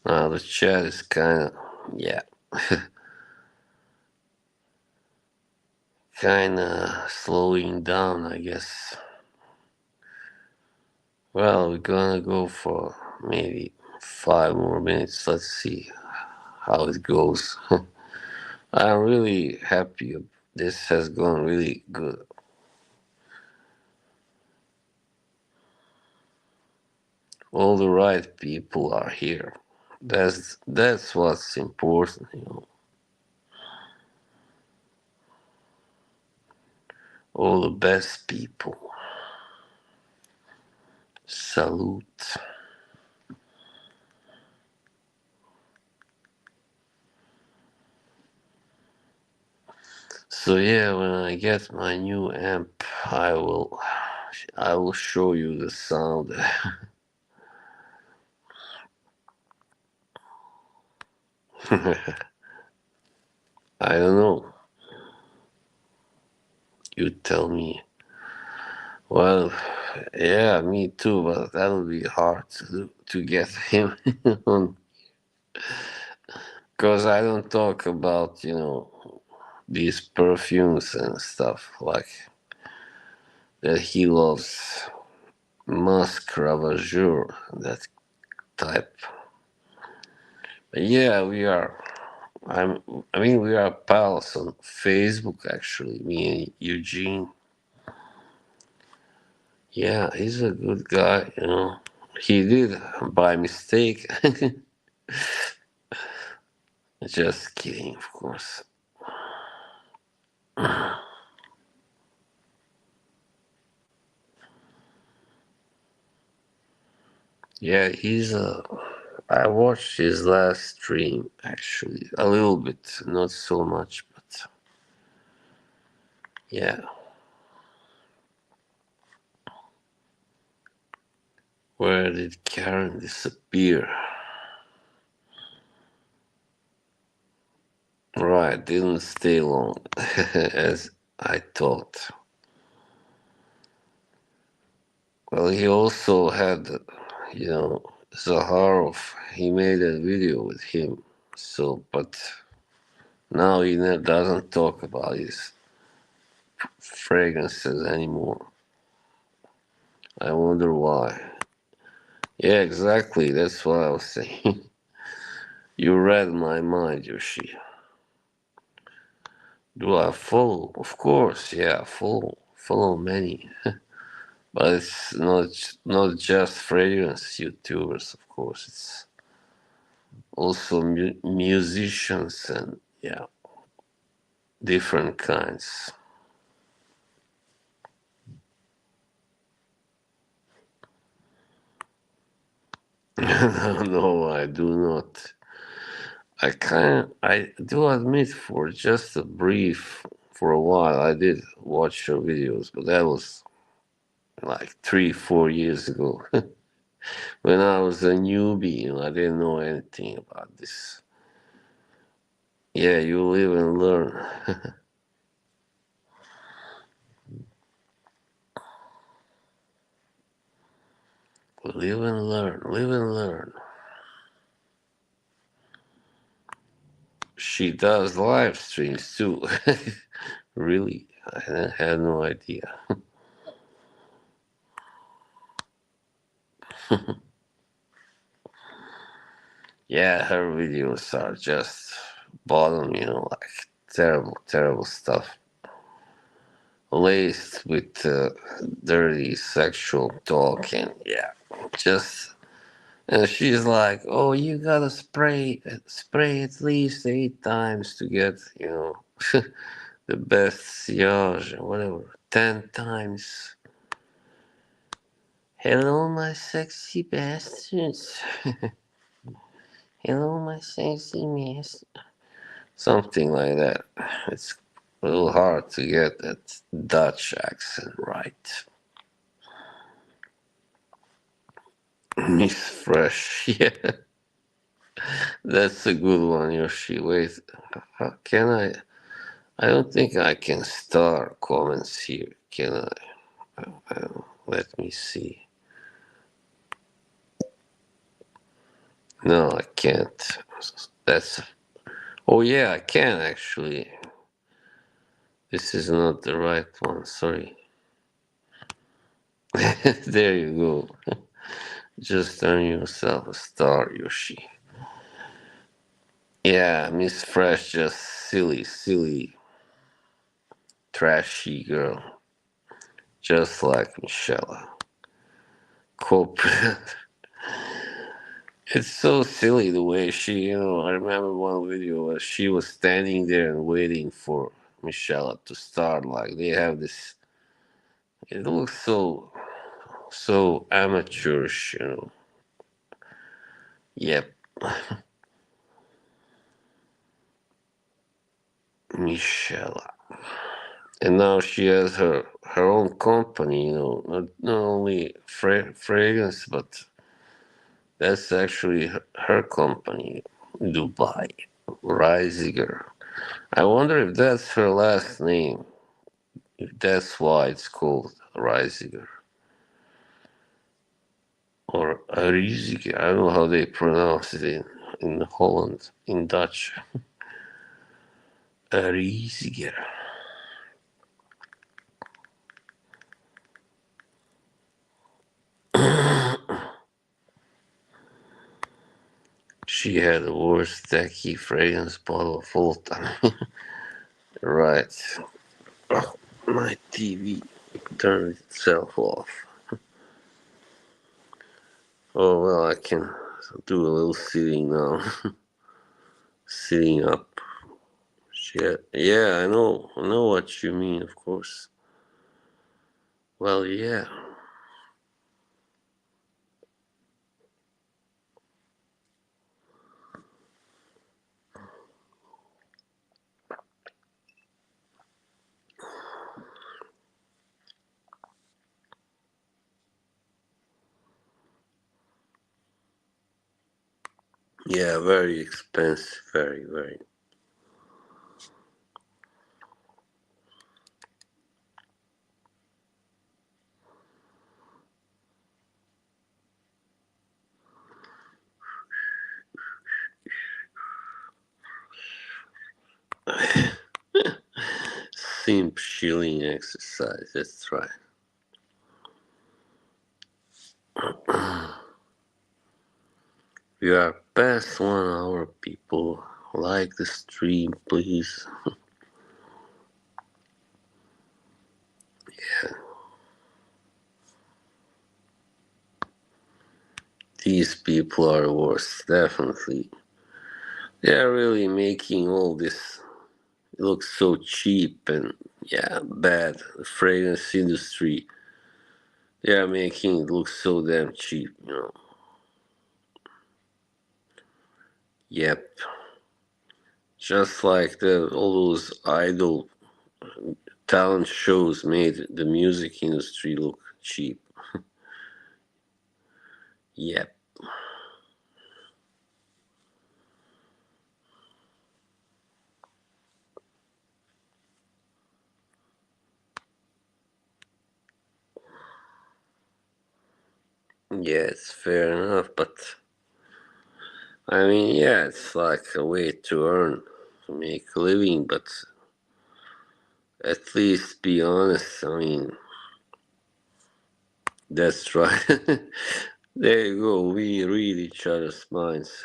Now the chat is kind of, yeah, kinda slowing down, I guess. Well, we're gonna go for maybe 5 more minutes. Let's see how it goes. I'm really happy. This has gone really good. All the right people are here. That's what's important. All the best people. Salute. So yeah, when I get my new amp, I will show you the sound. I don't know. You tell me. Well, yeah, me too, but that'll be hard to get him on because I don't talk about these perfumes and stuff like that. He loves Musk Ravageur, that type. But yeah, we are. I'm. I mean, we are pals on Facebook. Actually, me and Eugene. Yeah, he's a good guy. He did by mistake. Just kidding, of course. Yeah, I watched his last stream actually a little bit, not so much, but yeah. Where did Karen disappear? Right, didn't stay long, as I thought. Well, he also had Zaharov. He made a video with him. So, but now he doesn't talk about his fragrances anymore. I wonder why. Yeah, exactly. That's what I was saying. You read my mind, Yoshi. Do I follow? Of course, yeah, follow. Follow many. But it's not just fragrance YouTubers, of course. It's also musicians and yeah, different kinds. No, I do not. I do admit for a while, I did watch your videos, but that was like 3, 4 years ago. When I was a newbie, I didn't know anything about this. Yeah, you live and learn. Live and learn, live and learn. She does live streams too. Really? I had no idea. Yeah, her videos are just bottom, like terrible, terrible stuff. Laced with dirty sexual talk and yeah, just and she's like, "Oh, you gotta spray at least 8 times to get the best sillage or whatever. 10 times. Hello, my sexy bastards. Hello, my sexy master." Something like that. It's a little hard to get that Dutch accent right. Miss Fresh, yeah, that's a good one, Yoshi. Wait, how can I? I don't think I can start comments here, can I? Let me see. No, I can't. That's. Oh yeah, I can actually. This is not the right one, sorry. There you go. Just earn yourself a star, Yoshi. Yeah, Miss Fresh, just silly, trashy girl. Just like Michelle. Corporate. It's so silly the way I remember one video where she was standing there and waiting for Michelle to start. Like, they have this, it looks so amateurish. Yep, Michelle. And now she has her own company, not only fragrance, but that's actually her company, Dubai, Reisiger. I wonder if that's her last name, if that's why it's called Reisiger or Reisiger. I don't know how they pronounce it in Holland, in Dutch. Reisiger. She had the worst tacky fragrance bottle of all time. Right. Oh, my TV turned itself off. Oh well, I can do a little sitting now. Sitting up. Shit. Yeah, I know what you mean, of course. Well, yeah. Yeah, very expensive. Very, very. Simp shilling exercise. That's right. We are past 1 hour, people. Like the stream, please. These people are worse, definitely. They are really making all this look so cheap and, yeah, bad. The fragrance industry, they are making it look so damn cheap. Yep. Just like all those idol talent shows made the music industry look cheap. Yep. Yeah, it's fair enough, but I mean, yeah, it's like a way to earn, to make a living, but at least be honest. I mean, that's right. There you go. We read each other's minds.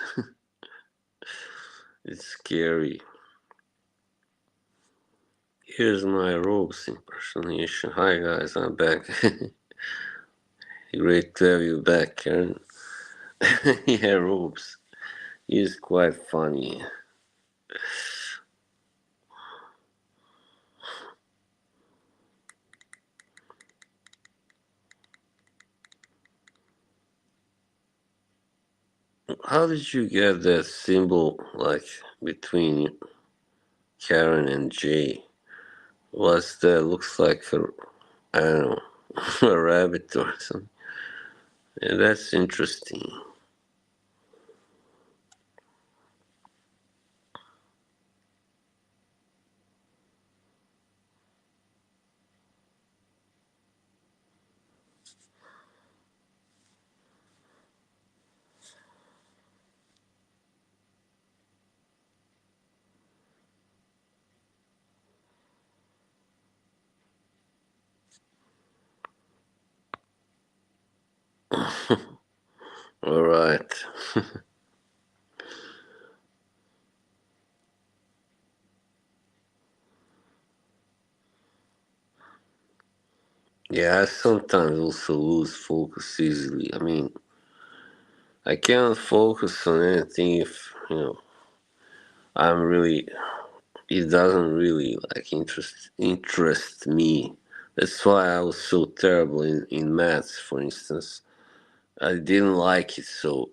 It's scary. Here's my Robes impersonation. Hi guys, I'm back. Great to have you back, Karen. Yeah, Robes. He's quite funny. How did you get that symbol like between Karen and Jay? What's that? Looks like I don't know, a rabbit or something. Yeah, that's interesting. All right. Yeah, I sometimes also lose focus easily. I mean, I can't focus on anything if, I'm really, it doesn't really like interest me. That's why I was so terrible in maths, for instance. I didn't like it, so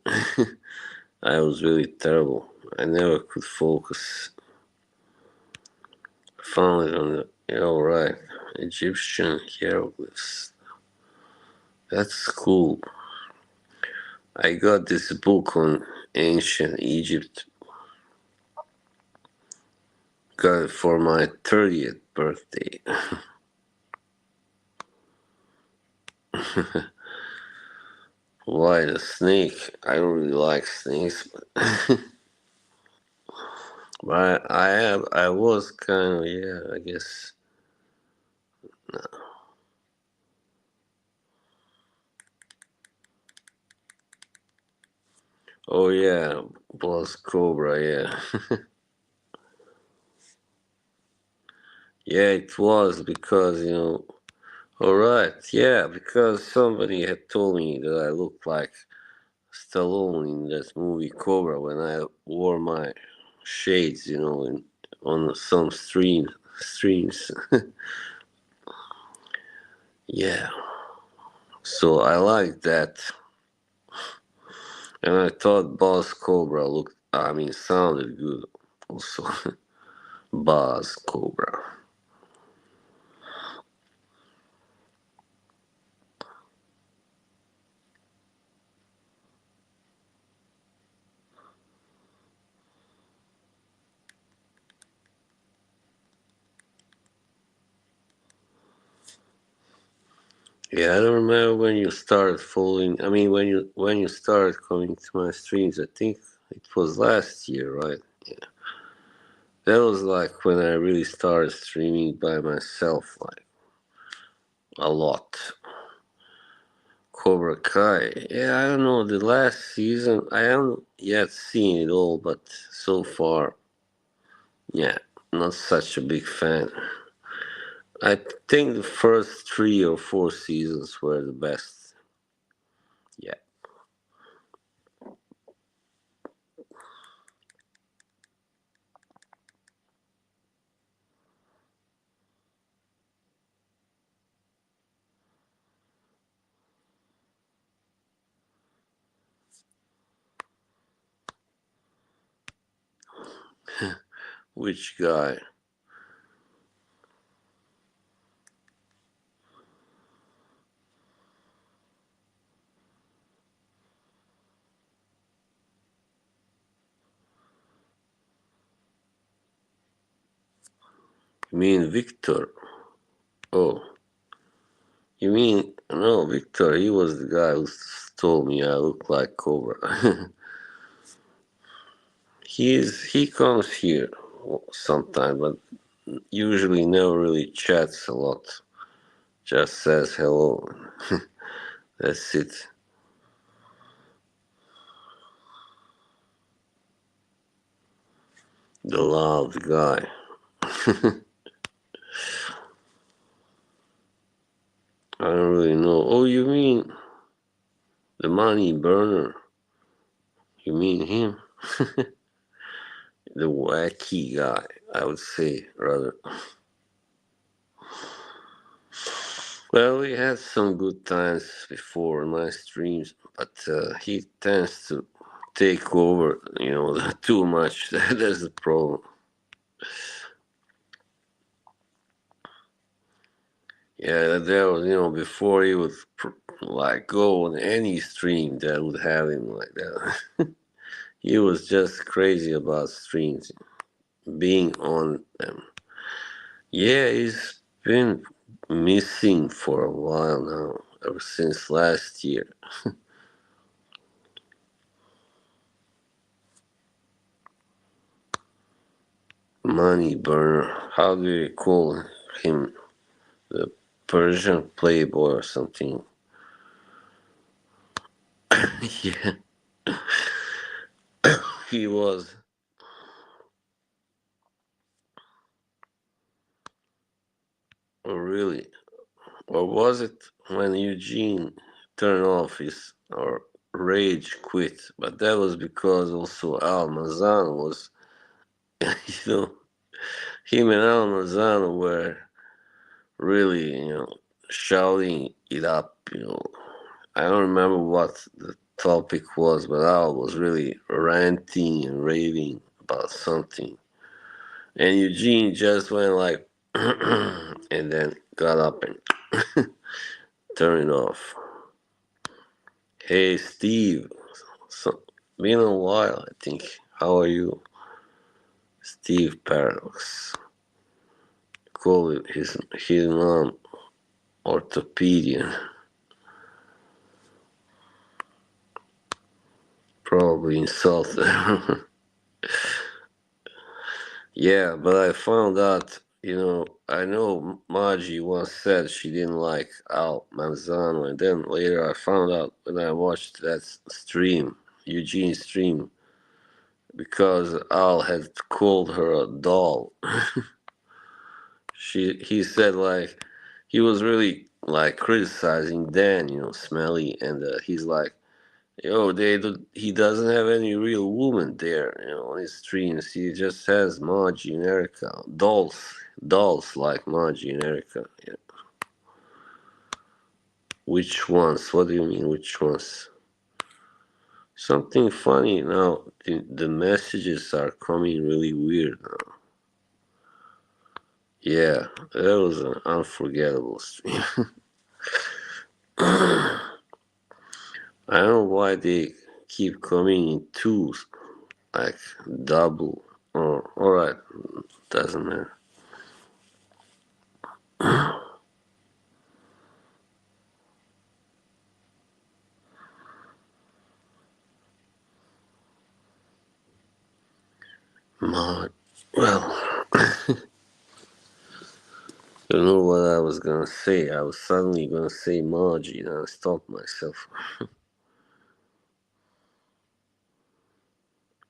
I was really terrible. I never could focus. Found it on the, yeah, all right, Egyptian hieroglyphs. That's cool. I got this book on ancient Egypt. Got it for my 30th birthday. Why the snake? I don't really like snakes, but I was kind of, yeah, I guess. Oh yeah, Boss Cobra, yeah. Yeah, it was because, alright, yeah, because somebody had told me that I looked like Stallone in that movie Cobra when I wore my shades, on some streams. Yeah, so I liked that, and I thought Boss Cobra sounded good. Also, Boss Cobra. Yeah, I don't remember when you started following. I mean, when you started coming to my streams. I think it was last year, right? That was like when I really started streaming by myself, like a lot. Cobra Kai. Yeah, I don't know. The last season, I haven't yet seen it all, but so far, yeah, not such a big fan. I think the first 3 or 4 seasons were the best. Yeah. Which guy? You mean Victor? Oh, you mean no, Victor? He was the guy who told me I look like Cobra. He comes here sometime, but usually never really chats a lot. Just says hello. That's it. The loud guy. I don't really know. Oh, you mean the money burner? You mean him? The wacky guy, I would say, rather. Well, we had some good times before in my streams, but he tends to take over, too much. That's the problem. Yeah, there was, before he would like go on any stream that would have him like that. He was just crazy about streams, being on them. Yeah, he's been missing for a while now, ever since last year. Money burner. How do you call him? The Persian playboy or something? Yeah, he was. Oh, really? Or was it when Eugene turned off his or rage quit? But that was because also Al Mazan was, you know, him and Al Mazan were really, shouting it up. I don't remember what the topic was, but Al was really ranting and raving about something. And Eugene just went like, and then got up and turned it off. Hey, Steve. So, been a while, I think. How are you? Steve Paradox. Call his mom orthopedian. Probably insulted. Yeah, but I found out, I know Maggie once said she didn't like Al Manzano, and then later I found out when I watched that stream, Eugene's stream, because Al had called her a doll. He said like he was really like criticizing Dan, Smelly, and he's like, yo, he doesn't have any real woman there, on his streams. He just has Margie and Erica. Dolls like Margie and Erica. Yeah. Which ones? What do you mean, which ones? Something funny now. The messages are coming really weird now. Yeah, that was an unforgettable stream. I don't know why they keep coming in twos, like double. Oh, alright, doesn't matter. Mod. Well, I don't know what I was gonna say. I was suddenly gonna say Margie, and I stopped myself.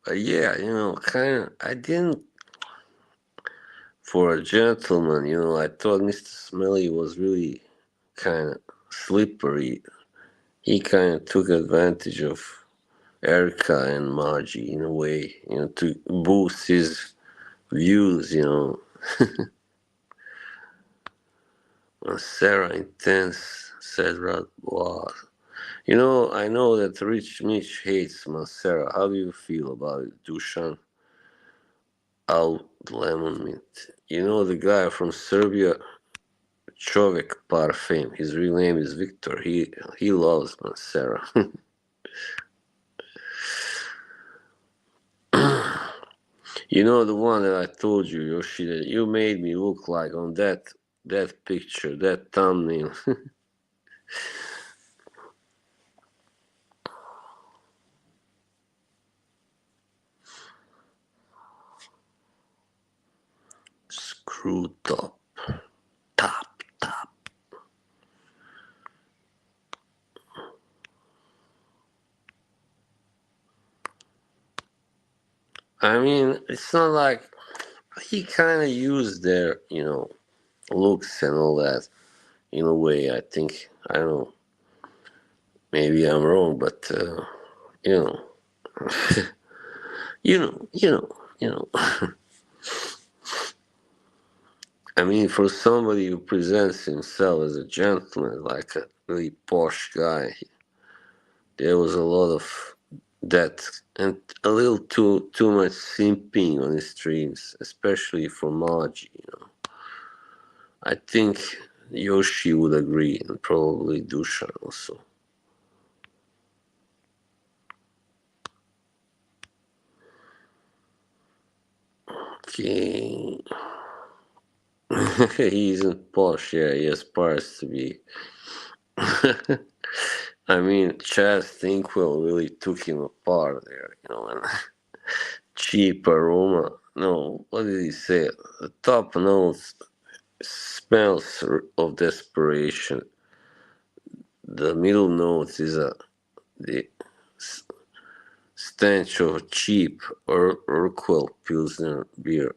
But yeah, kind of. I didn't. For a gentleman, I thought Mr. Smelly was really kind of slippery. He kind of took advantage of Erica and Margie in a way, to boost his views. Sarah Intense said Rod was. I know that Rich Mitch hates Masera. How do you feel about it, Dushan? Out lemon mint. The guy from Serbia, Čovek par fame. His real name is Victor. He loves Masera. The one that I told you, Yoshi, that you made me look like on that picture, that thumbnail. Screw top. Top. I mean, it's not like he kind of used their, looks and all that in a way. I think, I don't know, maybe I'm wrong, but you know, you know, you know, you know. I mean, for somebody who presents himself as a gentleman, like a really posh guy, there was a lot of that and a little too much simping on his streams, especially for Margie. I think Yoshi would agree, and probably Dushan also. Okay. He isn't posh, yeah, he aspires to be. I mean, Chaz Thinkwell really took him apart there, and cheap aroma. No, what did he say? The top notes smells of desperation. The middle notes is the stench of cheap Urquell Pilsner beer.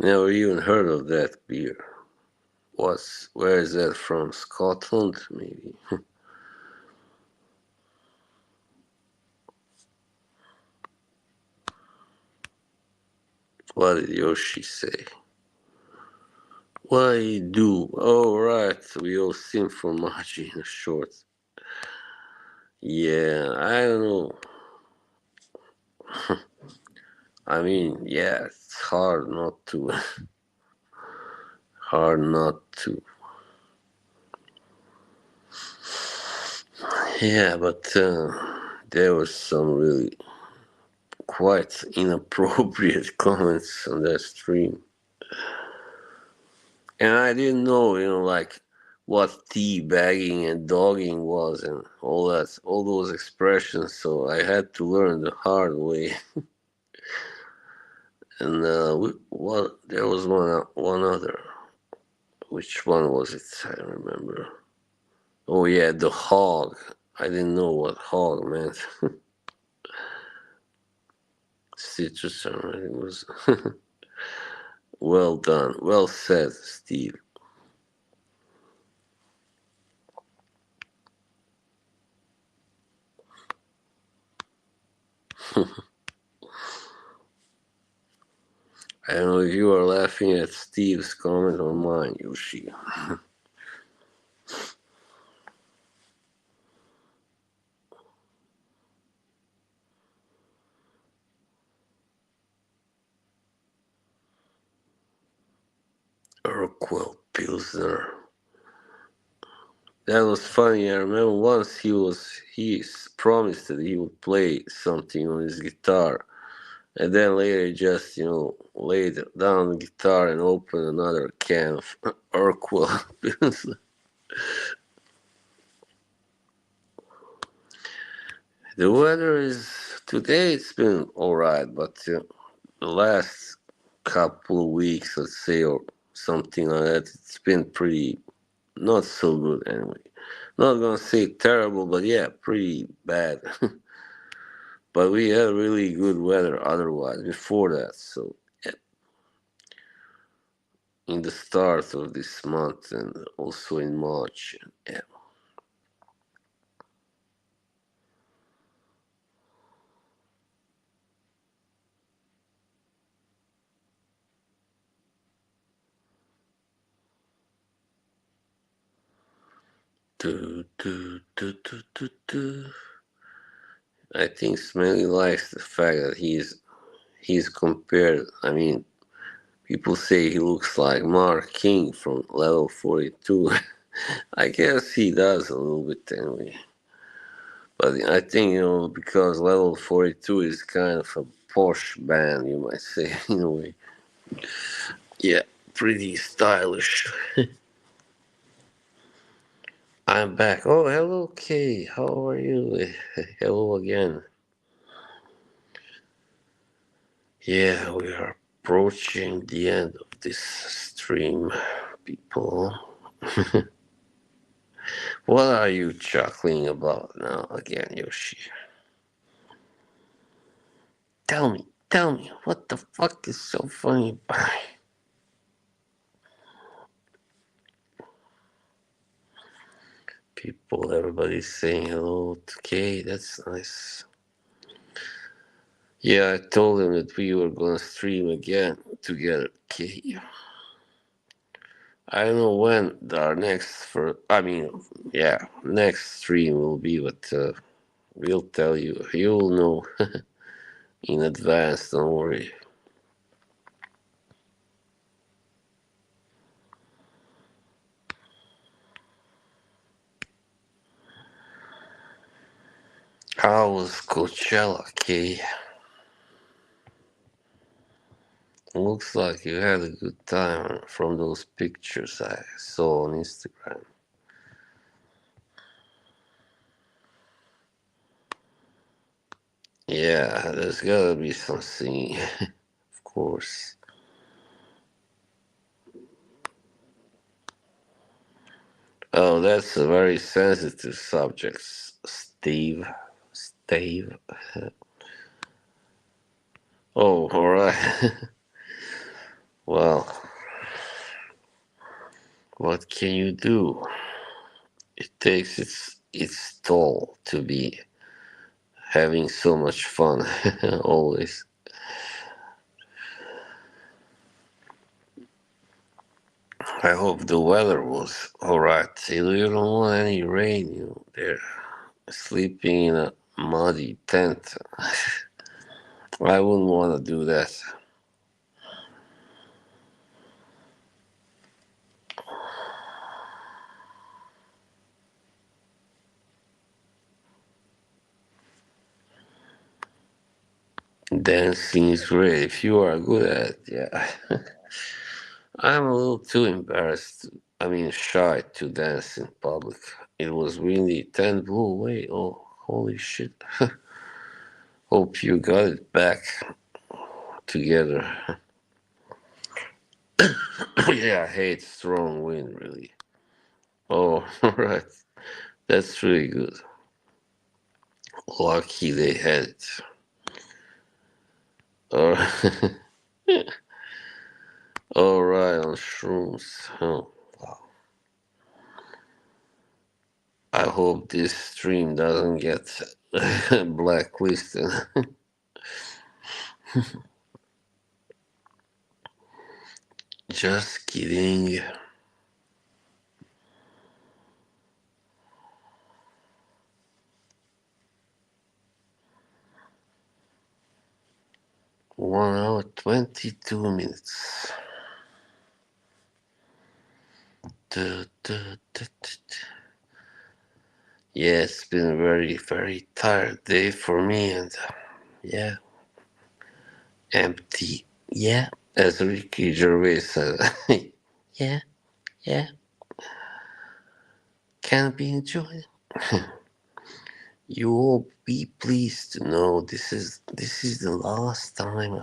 Never even heard of that beer. Where is that from? Scotland, maybe. What did Yoshi say? What did he do? Oh, right, we all seen for Maji in the shorts. Yeah, I don't know. I mean, yeah, it's hard not to. Hard not to. Yeah, but there was some really quite inappropriate comments on that stream. And I didn't know, like what tea bagging and dogging was and all those expressions. So I had to learn the hard way. And what there was one other. Which one was it? I don't remember. Oh yeah, the hog. I didn't know what hog meant. Citrus, I think it was. Well done. Well said, Steve. I don't know if you are laughing at Steve's comment or mine, Yoshi. Urquell Pilsner. That was funny. I remember once he promised that he would play something on his guitar, and then later he just laid down the guitar and opened another can of Urquell Pilsner. The weather is today. It's been all right, but the last couple of weeks, let's say, or something like that, it's been pretty not so good anyway. Not gonna say terrible, but yeah, pretty bad. But we had really good weather otherwise before that. So yeah, in the start of this month and also in March, yeah. Do, do, do, do, do, do. I think Smelly likes the fact that he's compared. I mean, people say he looks like Mark King from Level 42. I guess he does a little bit anyway. But I think, because Level 42 is kind of a posh band, you might say, in a way. Yeah, pretty stylish. I'm back. Oh, hello, Kay. How are you? Hello again. Yeah, we are approaching the end of this stream, people. What are you chuckling about now again, Yoshi? Tell me, what the fuck is so funny about it? People, everybody's saying hello to Kay. That's nice. Yeah, I told him that we were gonna stream again together, Kay. I don't know when our next stream will be, but we'll tell you. You'll know in advance, don't worry. How was Coachella, Kay? Looks like you had a good time from those pictures I saw on Instagram. Yeah, there's gotta be some singing. course. Oh, that's a very sensitive subject, Steve. Steve. Oh, all right. Well, what can you do? It takes its toll to be having so much fun always. I hope the weather was all right. You don't want any rain, there sleeping in a muddy tent. I wouldn't want to do that. Dancing is great if you are good at it, yeah. I'm a little too embarrassed, shy to dance in public. It was windy, 10 blew away. Oh, holy shit. Hope you got it back together. Yeah, I hate strong wind, really. Oh, right. That's really good. Lucky they had it. All right, all right on shrooms. Oh, wow. I hope this stream doesn't get blacklisted. Just kidding. 1 hour 22 minutes. Du- du- du- du- Yeah, it's been a very, very tired day for me, and yeah, empty. Yeah, as Ricky Gervais said. Yeah, yeah, can be enjoyed. You will be pleased to know this is the last time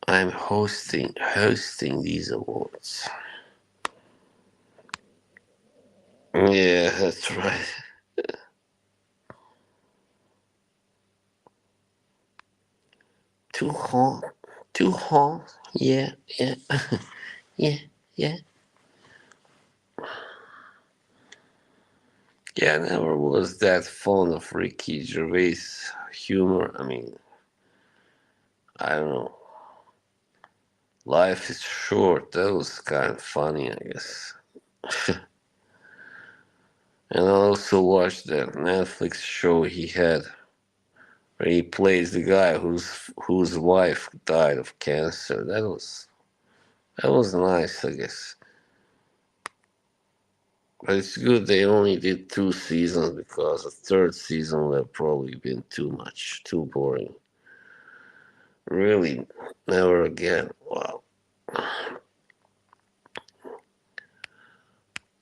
I'm hosting these awards. Yeah, that's right. Too hot, too hot. Yeah, yeah, yeah, yeah. Yeah, I never was that fond of Ricky Gervais humor. I don't know. Life is short. That was kind of funny, I guess. And I also watched that Netflix show he had where he plays the guy whose wife died of cancer. That was nice, I guess. But it's good they only did 2 seasons because a third season would have probably been too much, too boring. Really, never again. Wow.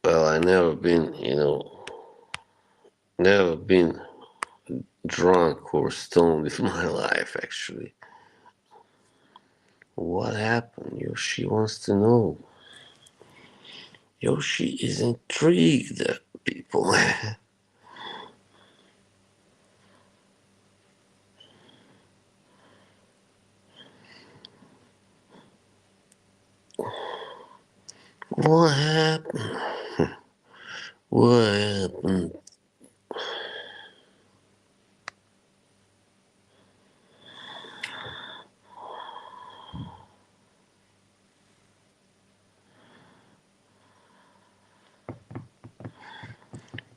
Well, I never been drunk or stoned in my life, actually. What happened? Yoshi wants to know. Yoshi is intrigued, people. What happened? What happened?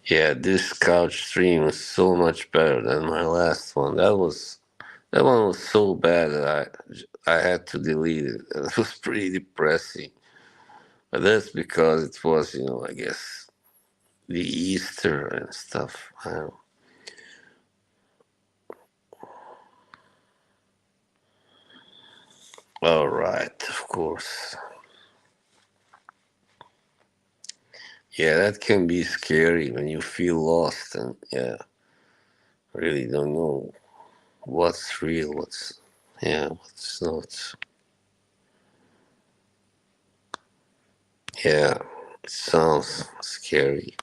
Yeah, this couch stream is so much better than my last one. That one was so bad that I had to delete it. It was pretty depressing. But that's because it was, I guess the Easter and stuff. I don't. All right, of course. Yeah, that can be scary when you feel lost and yeah, really don't know what's real, what's Yeah, it's not. Yeah, it sounds scary.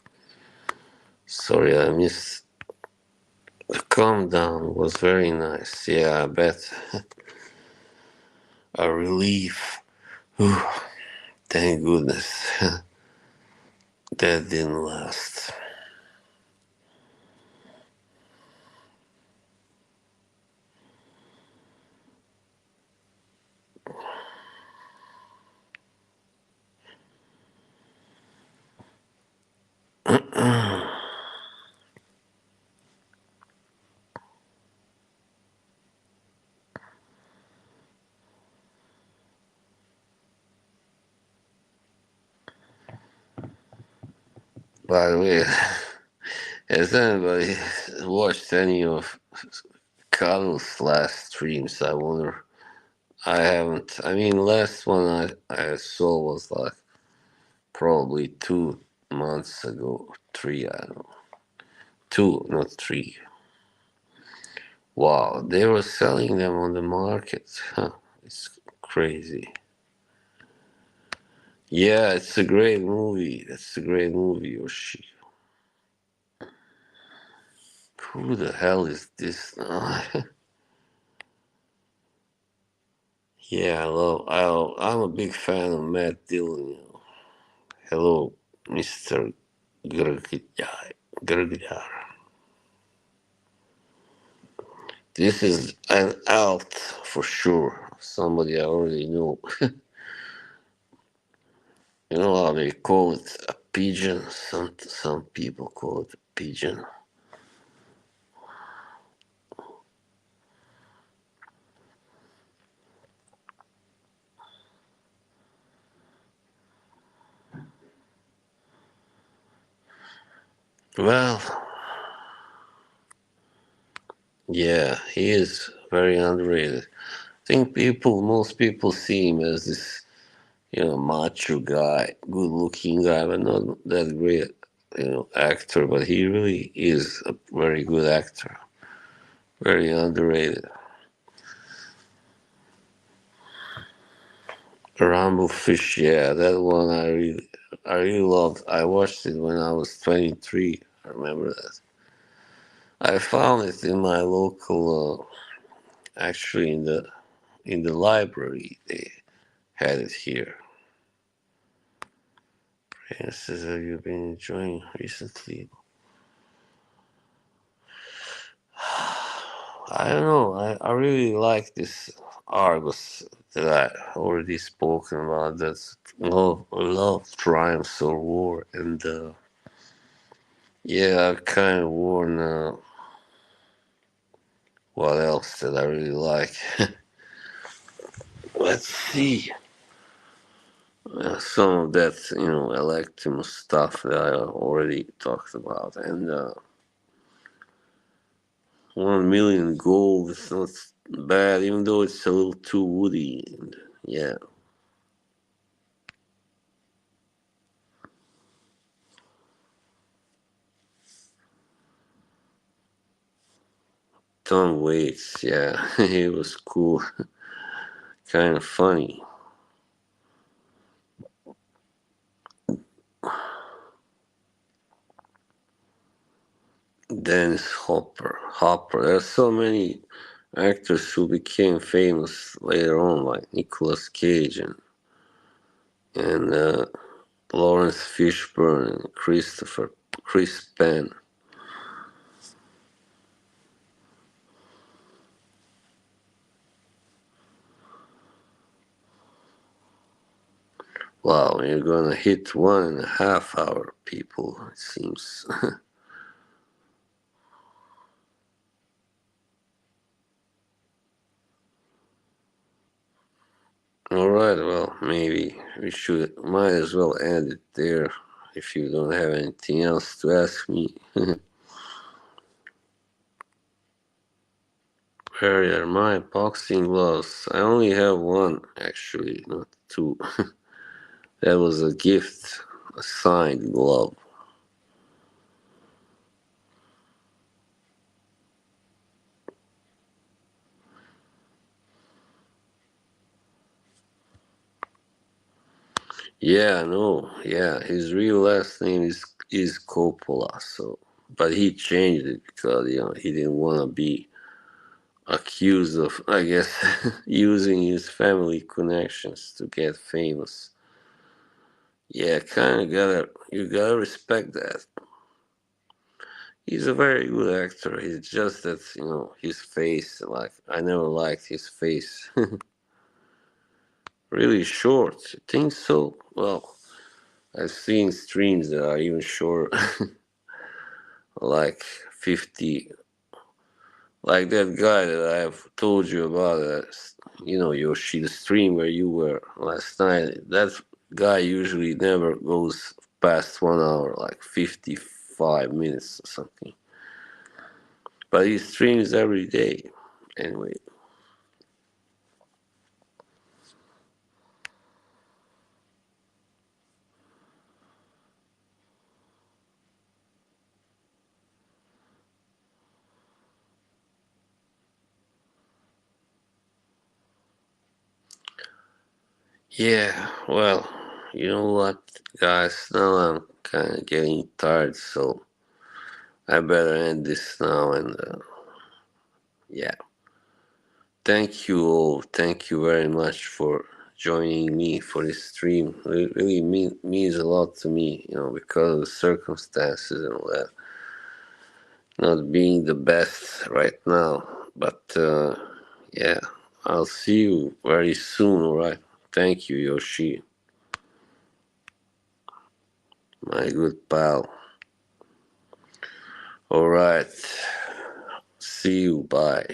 Sorry, I missed. The calm down was very nice. Yeah, I bet. A relief. Whew, thank goodness that didn't last. By the way, has anybody watched any of Carl's last streams? I wonder. I haven't. I mean, last one I saw was like probably 2 months ago. Three, I don't know. Two, not three. Wow, they were selling them on the market. Huh, it's crazy. Yeah, it's a great movie. That's a great movie, Yoshi. Who the hell is this? Yeah, I'm a big fan of Matt Dillon. Hello, Mr. Gergyar. This is an alt for sure. Somebody I already know. You know how they call it a pigeon? Some people call it a pigeon. Well, yeah, he is very underrated. I think most people see him as this, macho guy, good looking guy, but not that great, actor. But he really is a very good actor, very underrated. Rambo Fish, yeah, that one I really loved. I watched it when I was 23. I remember that. I found it in my local, actually in the library. They had it here. Francis, have you been enjoying recently? I don't know. I really like this Argos that I already spoken about. That's love triumphs or war, and yeah, I've kind of worn. What else did I really like? Let's see. Some of that, Electrum stuff that I already talked about, and 1 million gold is not bad, even though it's a little too woody. And yeah, Tom Waits, yeah, it was cool, kind of funny. Dennis Hopper. There are so many actors who became famous later on, like Nicolas Cage and Lawrence Fishburne and Chris Penn. Wow, you're gonna hit 1.5 hour, people. It seems. All right. Well, maybe we might as well end it there. If you don't have anything else to ask me, where are my boxing gloves? I only have one, actually, not two. That was a gift, a signed glove. Yeah, no, yeah. His real last name is Coppola. So, but he changed it because he didn't want to be accused of, I guess, using his family connections to get famous. Yeah, kind of gotta you gotta respect that. He's a very good actor. He's just that his face. Like I never liked his face. Really short. You think so? Well, I've seen streams that are even short, like 50. Like that guy that I've told you about, Yoshi, the stream where you were last night. That guy usually never goes past 1 hour, like 55 minutes or something. But he streams every day. Anyway, yeah, well, you know what, guys? Now I'm kind of getting tired, so I better end this now. And yeah, thank you all. Thank you very much for joining me for this stream. It really means a lot to me, because of the circumstances and all that. Not being the best right now, but yeah, I'll see you very soon, alright? Thank you, Yoshi, my good pal. Alright, see you, bye.